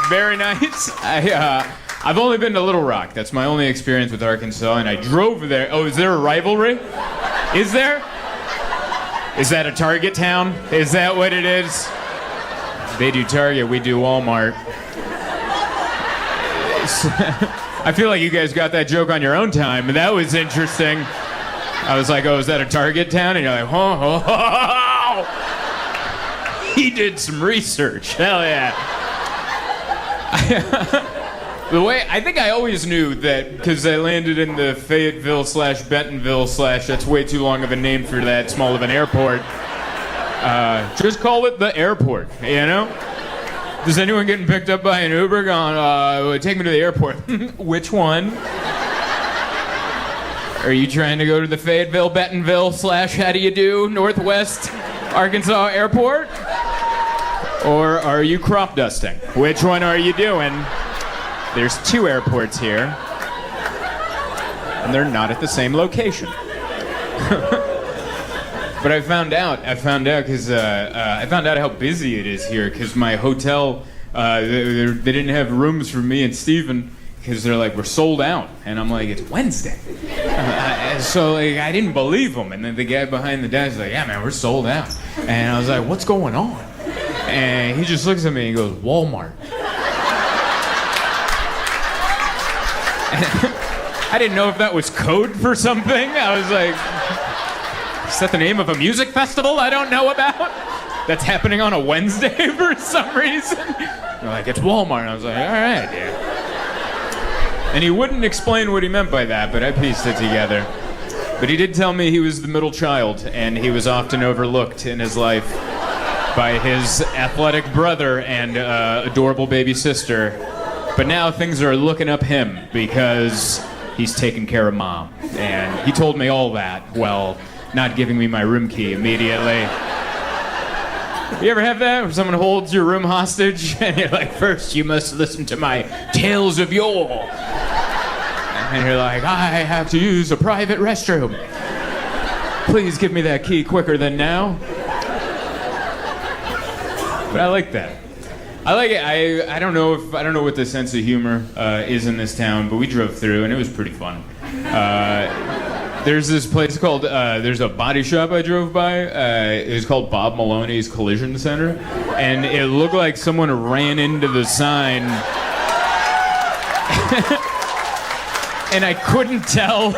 A: very nice. I've only been to Little Rock. That's my only experience with Arkansas, and I drove there. Oh, is there a rivalry? Is there? Is that a Target town? Is that what it is? They do Target, we do Walmart. I feel like you guys got that joke on your own time, and that was interesting. I was like, oh, is that a Target town? And you're like, oh. He did some research. Hell yeah. The way, I think I always knew that, because I landed in the Fayetteville/Bentonville/ that's way too long of a name for that small of an airport. Just call it the airport, you know? Is anyone getting picked up by an Uber going, take me to the airport? Which one? Are you trying to go to the Fayetteville/Bentonville/ how do you do, Northwest Arkansas airport? Or are you crop dusting? Which one are you doing? There's two airports here, and they're not at the same location. But I found out because I found out how busy it is here because my hotel, they didn't have rooms for me and Steven because they're like, we're sold out. And I'm like, it's Wednesday. So like, I didn't believe them. And then the guy behind the desk was like, yeah, man, we're sold out. And I was like, what's going on? And he just looks at me and goes, Walmart. I didn't know if that was code for something. I was like, is that the name of a music festival I don't know about? That's happening on a Wednesday for some reason? They're like, it's Walmart. And I was like, all right, yeah. And he wouldn't explain what he meant by that, but I pieced it together. But he did tell me he was the middle child, and he was often overlooked in his life by his athletic brother and adorable baby sister. But now things are looking up him because he's taking care of mom. And he told me all that while not giving me my room key immediately. You ever have that where someone holds your room hostage and you're like, first you must listen to my tales of yore. And you're like, I have to use a private restroom. Please give me that key quicker than now. But I like that. I like it. I don't know what the sense of humor is in this town, but we drove through and it was pretty fun. There's this place called there's a body shop I drove by. It was called Bob Maloney's Collision Center, and it looked like someone ran into the sign. And I couldn't tell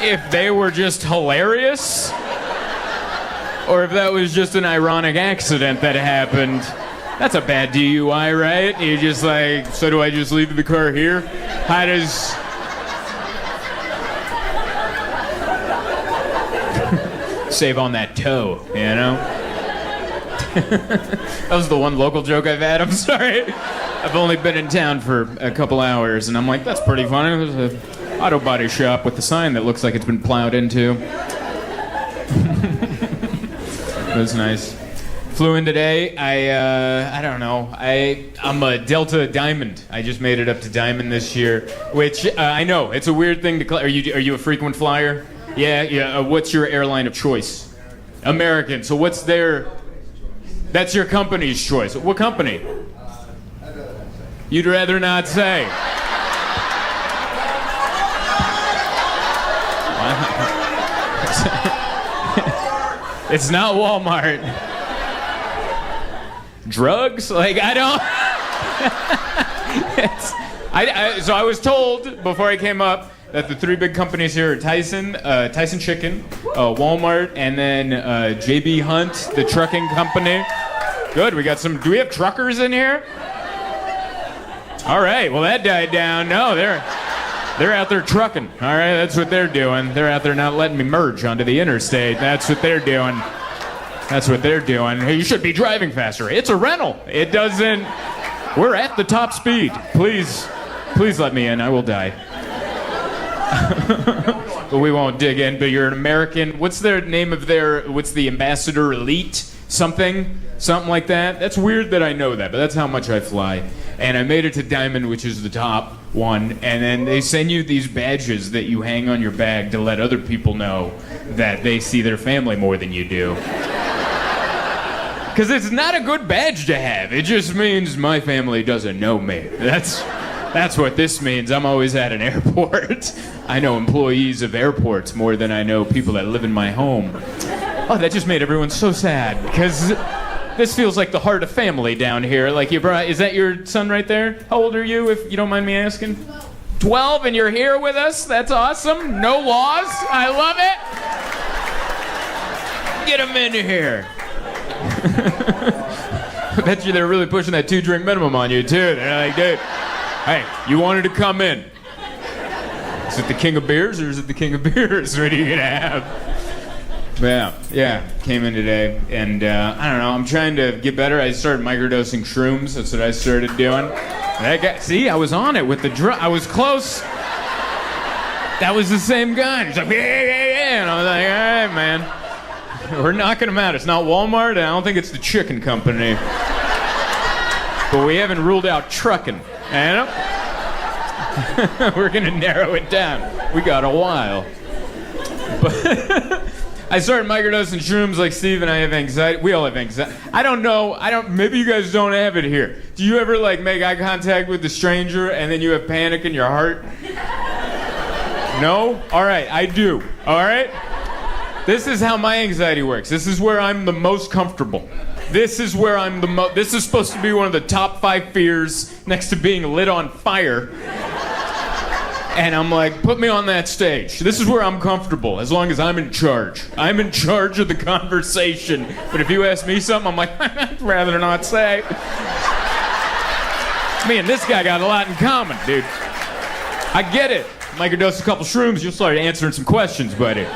A: if they were just hilarious or if that was just an ironic accident that happened. That's a bad DUI, right? You're just like, so do I just leave the car here? How does... Save on that toe, you know? That was the one local joke I've had, I'm sorry. I've only been in town for a couple hours, and I'm like, that's pretty funny. There's an auto body shop with a sign that looks like it's been plowed into. That's nice. Flew in today. I don't know. I'm a Delta Diamond. I just made it up to Diamond this year, which I know it's a weird thing to. Are you a frequent flyer? Yeah. What's your airline of choice? American. So what's their? That's your company's choice. What company? You'd rather not say. It's not Walmart. Drugs? Like, I don't... So I was told before I came up that the three big companies here are Tyson Chicken, Walmart, and then JB Hunt, the trucking company. Good, we got some... Do we have truckers in here? All right, well, that died down. No, they're out there trucking. All right, that's what they're doing. They're out there not letting me merge onto the interstate. That's what they're doing. Hey, you should be driving faster. It's a rental. It doesn't... We're at the top speed. Please let me in. I will die. But we won't dig in. But you're an American. What's their name of their... What's the Ambassador Elite? something like that. That's weird that I know that, but that's how much I fly. And I made it to Diamond, which is the top one, and then they send you these badges that you hang on your bag to let other people know that they see their family more than you do. Because it's not a good badge to have. It just means my family doesn't know me. That's what this means. I'm always at an airport. I know employees of airports more than I know people that live in my home. Oh, that just made everyone so sad, because this feels like the heart of family down here. Like is that your son right there? How old are you, if you don't mind me asking? 12, and you're here with us? That's awesome. No laws. I love it. Get him in here. I bet you they're really pushing that 2-drink minimum on you, too. They're like, dude, hey, you wanted to come in. Is it the king of beers, or is it the king of beers? What are you going to have? Yeah, came in today, and I don't know, I'm trying to get better. I started microdosing shrooms. That's what I started doing. That guy, see, I was on it with the I was close. That was the same guy. He's like, yeah, and I was like, all right, man. We're knocking him out. It's not Walmart, and I don't think it's the chicken company. But we haven't ruled out trucking, you know? We're gonna narrow it down. We got a while. But I started microdosing shrooms like Steve, and I have anxiety. We all have anxiety. I don't know. Maybe you guys don't have it here. Do you ever like make eye contact with a stranger and then you have panic in your heart? No? All right, I do. All right? This is how my anxiety works. This is where I'm the most comfortable. This is where I'm the most. This is supposed to be one of the top 5 fears next to being lit on fire. And I'm like, put me on that stage. This is where I'm comfortable, as long as I'm in charge. I'm in charge of the conversation. But if you ask me something, I'm like, I'd rather not say. Me and this guy got a lot in common, dude. I get it. Microdose a couple shrooms, you'll start answering some questions, buddy.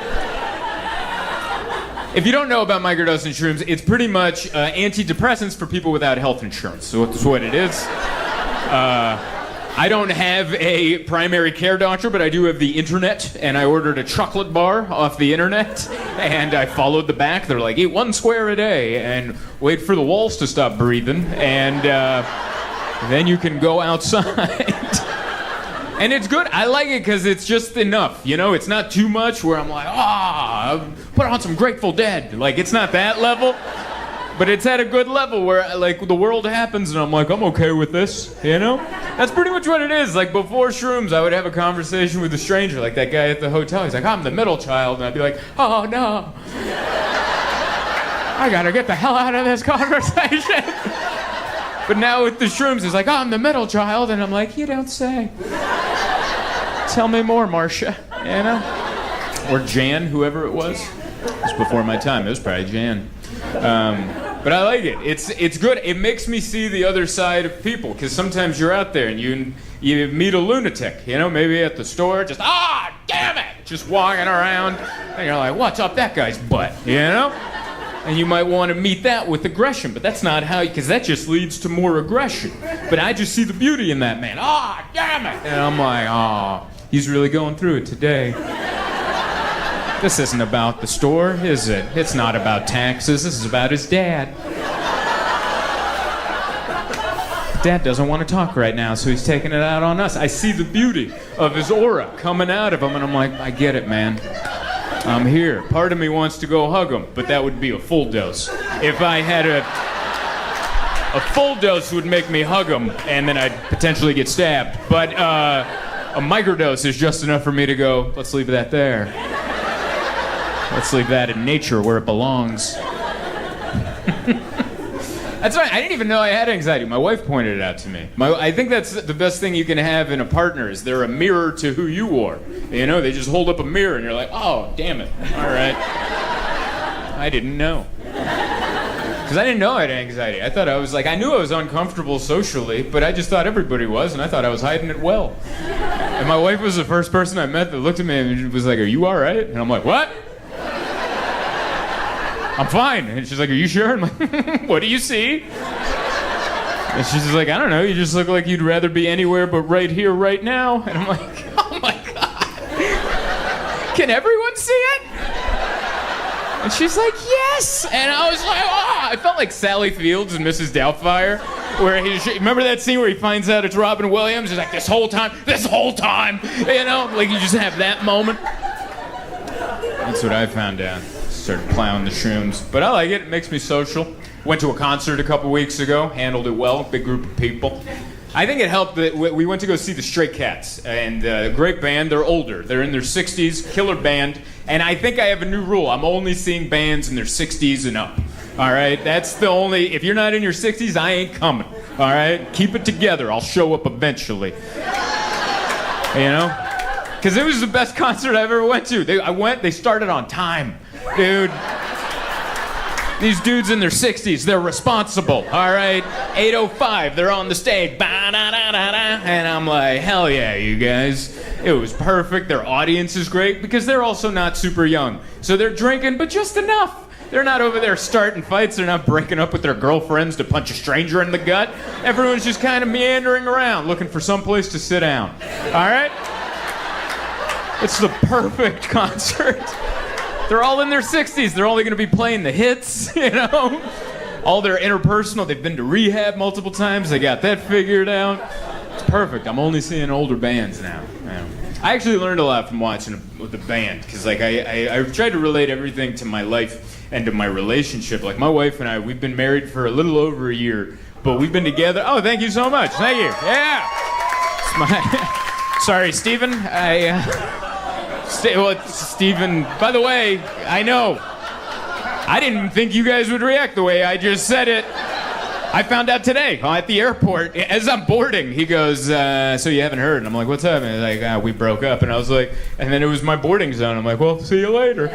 A: If you don't know about microdosing shrooms, it's pretty much antidepressants for people without health insurance. So that's what it is. I don't have a primary care doctor, but I do have the internet, and I ordered a chocolate bar off the internet, and I followed the back. They're like, eat 1 square a day, and wait for the walls to stop breathing, and then you can go outside. And it's good. I like it because it's just enough, you know? It's not too much where I'm like, put on some Grateful Dead. Like, it's not that level. But it's at a good level where, like, the world happens and I'm like, I'm okay with this, you know? That's pretty much what it is. Like, before shrooms, I would have a conversation with a stranger, like that guy at the hotel. He's like, I'm the middle child. And I'd be like, oh, no. I gotta get the hell out of this conversation. But now with the shrooms, he's like, I'm the middle child. And I'm like, you don't say. Tell me more, Marcia, you know? Or Jan, whoever it was. It was before my time. It was probably Jan. But I like it. It's good. It makes me see the other side of people, because sometimes you're out there and you meet a lunatic, you know, maybe at the store, just damn it, just walking around, and you're like, what's up that guy's butt, you know? And you might want to meet that with aggression, but that's not how, because that just leads to more aggression. But I just see the beauty in that man. Damn it, and I'm like, he's really going through it today. This isn't about the store, is it? It's not about taxes. This is about his dad. Dad doesn't want to talk right now, so he's taking it out on us. I see the beauty of his aura coming out of him, and I'm like, I get it, man. I'm here. Part of me wants to go hug him, but that would be a full dose. If I had a full dose would make me hug him, and then I'd potentially get stabbed. But a microdose is just enough for me to go, let's leave that there. Let's leave that in nature where it belongs. That's right. I didn't even know I had anxiety. My wife pointed it out to me. I think that's the best thing you can have in a partner, is they're a mirror to who you are. You know, they just hold up a mirror and you're like, oh, damn it. All right. I didn't know. Because I didn't know I had anxiety. I knew I was uncomfortable socially, but I just thought everybody was, and I thought I was hiding it well. And my wife was the first person I met that looked at me and was like, are you all right? And I'm like, what? I'm fine. And she's like, are you sure? I'm like, what do you see? And she's just like, I don't know. You just look like you'd rather be anywhere but right here, right now. And I'm like, oh my God. Can everyone see it? And she's like, yes! And I was like, oh! I felt like Sally Fields and Mrs. Doubtfire, where remember that scene where he finds out it's Robin Williams? He's like, this whole time, you know? Like, you just have that moment. That's what I found out. Started plowing the shrooms. But I like it. It makes me social. Went to a concert a couple weeks ago. Handled it well. Big group of people. I think it helped that we went to go see the Stray Cats, and a great band. They're older. They're in their 60s, killer band, and I think I have a new rule. I'm only seeing bands in their 60s and up. All right? That's the only... If you're not in your 60s, I ain't coming. All right? Keep it together. I'll show up eventually. You know? Because it was the best concert I've ever went to. They started on time. Dude... These dudes in their 60s, they're responsible, all right? 8:05, they're on the stage, and I'm like, hell yeah, you guys. It was perfect. Their audience is great because they're also not super young. So they're drinking, but just enough. They're not over there starting fights. They're not breaking up with their girlfriends to punch a stranger in the gut. Everyone's just kind of meandering around, looking for some place to sit down, all right? It's the perfect concert. They're all in their 60s. They're only going to be playing the hits, you know? All their interpersonal. They've been to rehab multiple times. They got that figured out. It's perfect. I'm only seeing older bands now. Yeah. I actually learned a lot from watching the band because, like, I've tried to relate everything to my life and to my relationship. Like, my wife and I, we've been married for a little over a year, but we've been together. Oh, thank you so much. Thank you. Yeah. Sorry, Steven. Steven, by the way, I know. I didn't think you guys would react the way I just said it. I found out today at the airport, as I'm boarding, he goes, so you haven't heard? And I'm like, what's up? And he's like, we broke up. And I was like, and then it was my boarding zone. I'm like, well, see you later.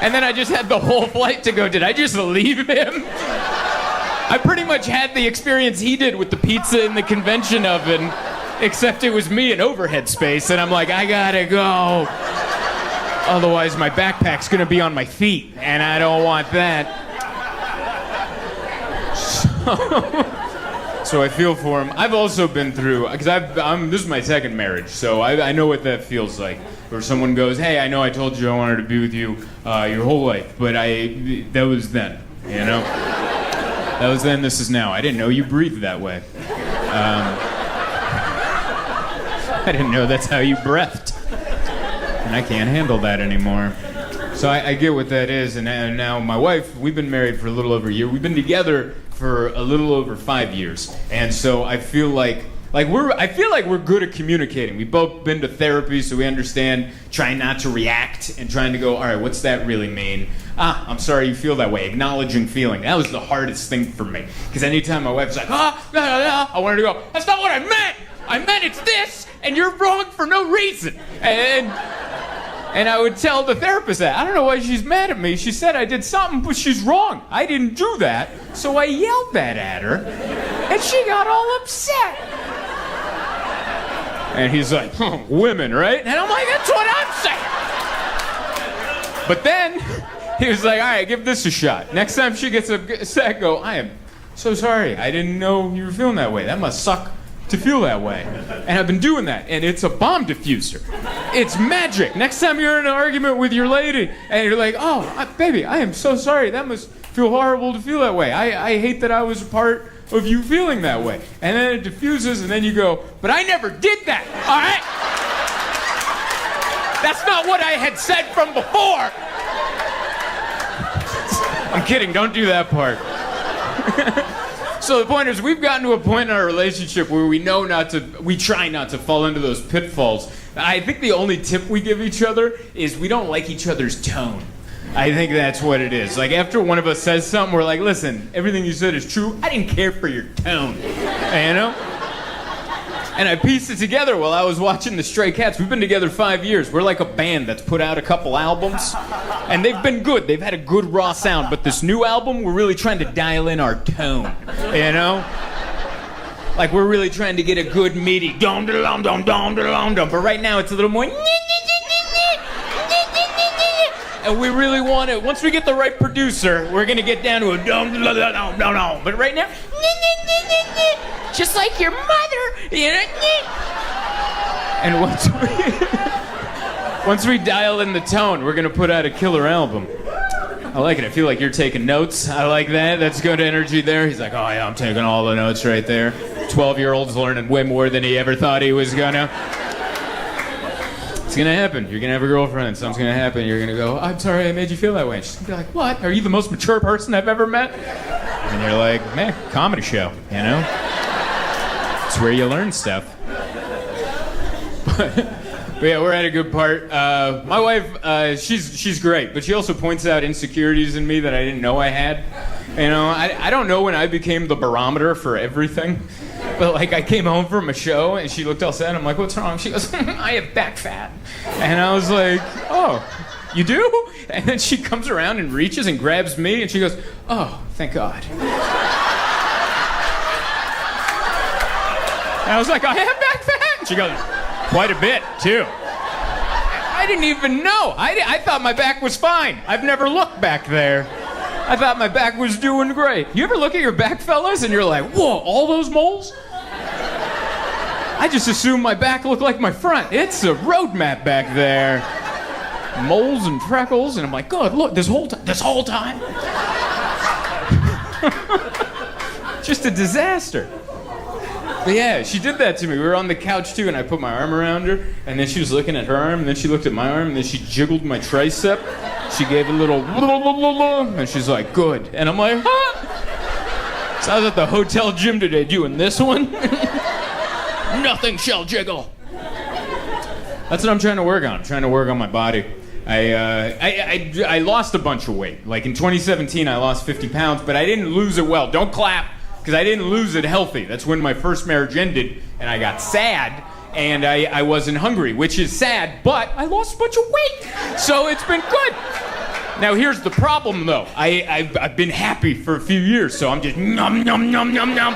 A: And then I just had the whole flight to go, did I just leave him? I pretty much had the experience he did with the pizza in the convention oven. Except it was me in overhead space, and I'm like, I gotta go. Otherwise, my backpack's gonna be on my feet, and I don't want that. So I feel for him. I've also been through, because this is my second marriage, so I know what that feels like. Where someone goes, hey, I know I told you I wanted to be with you your whole life, but that was then, you know? That was then, this is now. I didn't know you breathed that way. I didn't know that's how you breathed. And I can't handle that anymore. So I get what that is. And now my wife, we've been married for a little over a year. We've been together for a little over 5 years. And so I feel like we're good at communicating. We've both been to therapy, so we understand trying not to react and trying to go, all right, what's that really mean? I'm sorry you feel that way. Acknowledging feeling. That was the hardest thing for me. Because anytime my wife's like, no, I wanted to go, that's not what I meant. I meant it's this, and you're wrong for no reason. And I would tell the therapist that. I don't know why she's mad at me. She said I did something, but she's wrong. I didn't do that. So I yelled that at her, and she got all upset. And he's like, women, right? And I'm like, that's what I'm saying. But then he was like, all right, give this a shot. Next time she gets upset, go, I am so sorry. I didn't know you were feeling that way. That must suck to feel that way. And I've been doing that, and it's a bomb diffuser. It's magic. Next time you're in an argument with your lady, and you're like, baby, I am so sorry. That must feel horrible to feel that way. I hate that I was a part of you feeling that way. And then it diffuses, and then you go, but I never did that, all right? That's not what I had said from before. I'm kidding, don't do that part. So the point is, we've gotten to a point in our relationship where we try not to fall into those pitfalls. I think the only tip we give each other is we don't like each other's tone. I think that's what it is. Like, after one of us says something, we're like, listen, everything you said is true. I didn't care for your tone, you know? And I pieced it together while I was watching the Stray Cats. We've been together 5 years. We're like a band that's put out a couple albums, and they've been good. They've had a good raw sound, but this new album, we're really trying to dial in our tone, you know? Like, we're really trying to get a good meaty dom-da-dom-dom-dom-da-dom-dom, but right now it's a little more and we really want it. Once we get the right producer, we're gonna get down to a dom-da-dom-dom-dom, but right now, just like your mother, you know? And once we... Once we dial in the tone, we're gonna put out a killer album. I like it. I feel like you're taking notes. I like that. That's good energy there. He's like, oh yeah, I'm taking all the notes right there. 12-year-old's learning way more than he ever thought he was gonna. It's gonna happen. You're gonna have a girlfriend. Something's gonna happen. You're gonna go, I'm sorry I made you feel that way. And she's gonna be like, what? Are you the most mature person I've ever met? And you're like, man, comedy show, you know? It's where you learn stuff. But yeah, we're at a good part. My wife, she's great, but she also points out insecurities in me that I didn't know I had. You know, I don't know when I became the barometer for everything, but like I came home from a show and she looked all sad. I'm like, what's wrong? She goes, I have back fat. And I was like, oh, you do? And then she comes around and reaches and grabs me and she goes, oh, thank God. And I was like, I have back fat? And she goes, quite a bit, too. I didn't even know. I thought my back was fine. I've never looked back there. I thought my back was doing great. You ever look at your back, fellas, and you're like, whoa, all those moles? I just assumed my back looked like my front. It's a road map back there. Moles and freckles, and I'm like, God, look, this whole time? Just a disaster. But yeah, she did that to me. We were on the couch too, and I put my arm around her, and then she was looking at her arm, and then she looked at my arm, and then she jiggled my tricep. She gave a little, and she's like, good. And I'm like, huh? So I was at the hotel gym today doing this one. Nothing shall jiggle. That's what I'm trying to work on. I'm trying to work on my body. I lost a bunch of weight. Like in 2017, I lost 50 pounds, but I didn't lose it well. Don't clap. Because I didn't lose it healthy. That's when my first marriage ended, and I got sad, and I wasn't hungry, which is sad, but I lost a bunch of weight, so it's been good. Now here's the problem, though. I've been happy for a few years, so I'm just nom, nom, nom, nom, nom,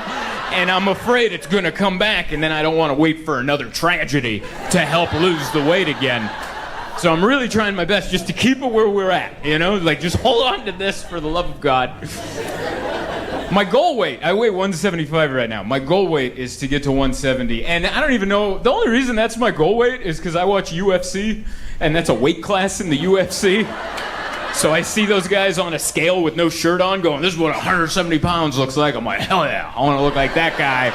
A: and I'm afraid it's gonna come back, and then I don't want to wait for another tragedy to help lose the weight again. So I'm really trying my best just to keep it where we're at, you know? Like, just hold on to this for the love of God. My goal weight, I weigh 175 right now. My goal weight is to get to 170. And I don't even know, the only reason that's my goal weight is because I watch UFC, and that's a weight class in the UFC. So I see those guys on a scale with no shirt on going, this is what 170 pounds looks like. I'm like, hell yeah, I want to look like that guy.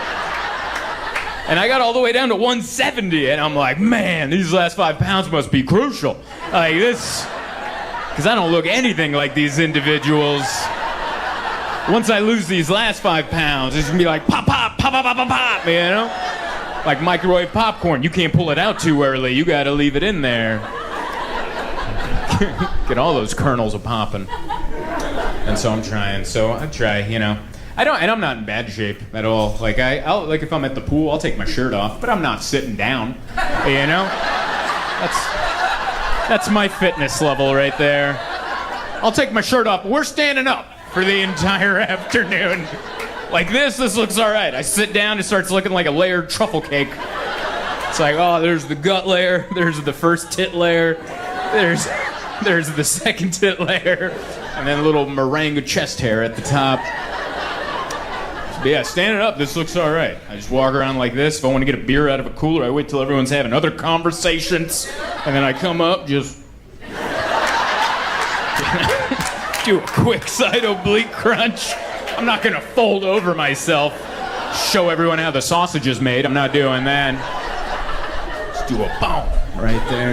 A: And I got all the way down to 170, and I'm like, man, these last 5 pounds must be crucial. Like this, because I don't look anything like these individuals. Once I lose these last 5 pounds, it's gonna be like pop, pop, pop, pop, pop, pop, pop, you know? Like microwave popcorn. You can't pull it out too early. You gotta leave it in there. Get all those kernels a popping. And so I'm trying. So I try, you know. And I'm not in bad shape at all. Like I'll like if I'm at the pool, I'll take my shirt off, but I'm not sitting down. You know? That's my fitness level right there. I'll take my shirt off. We're standing up for the entire afternoon. Like this looks all right. I sit down, it starts looking like a layered truffle cake. It's like, oh, there's the gut layer, there's the first tit layer, there's the second tit layer, and then a little meringue chest hair at the top. But yeah, standing up, this looks all right. I just walk around like this. If I want to get a beer out of a cooler, I wait till everyone's having other conversations, and then I come up, just do a quick side oblique crunch. I'm not gonna fold over myself, show everyone how the sausage is made. I'm not doing that. Just do a boom right there.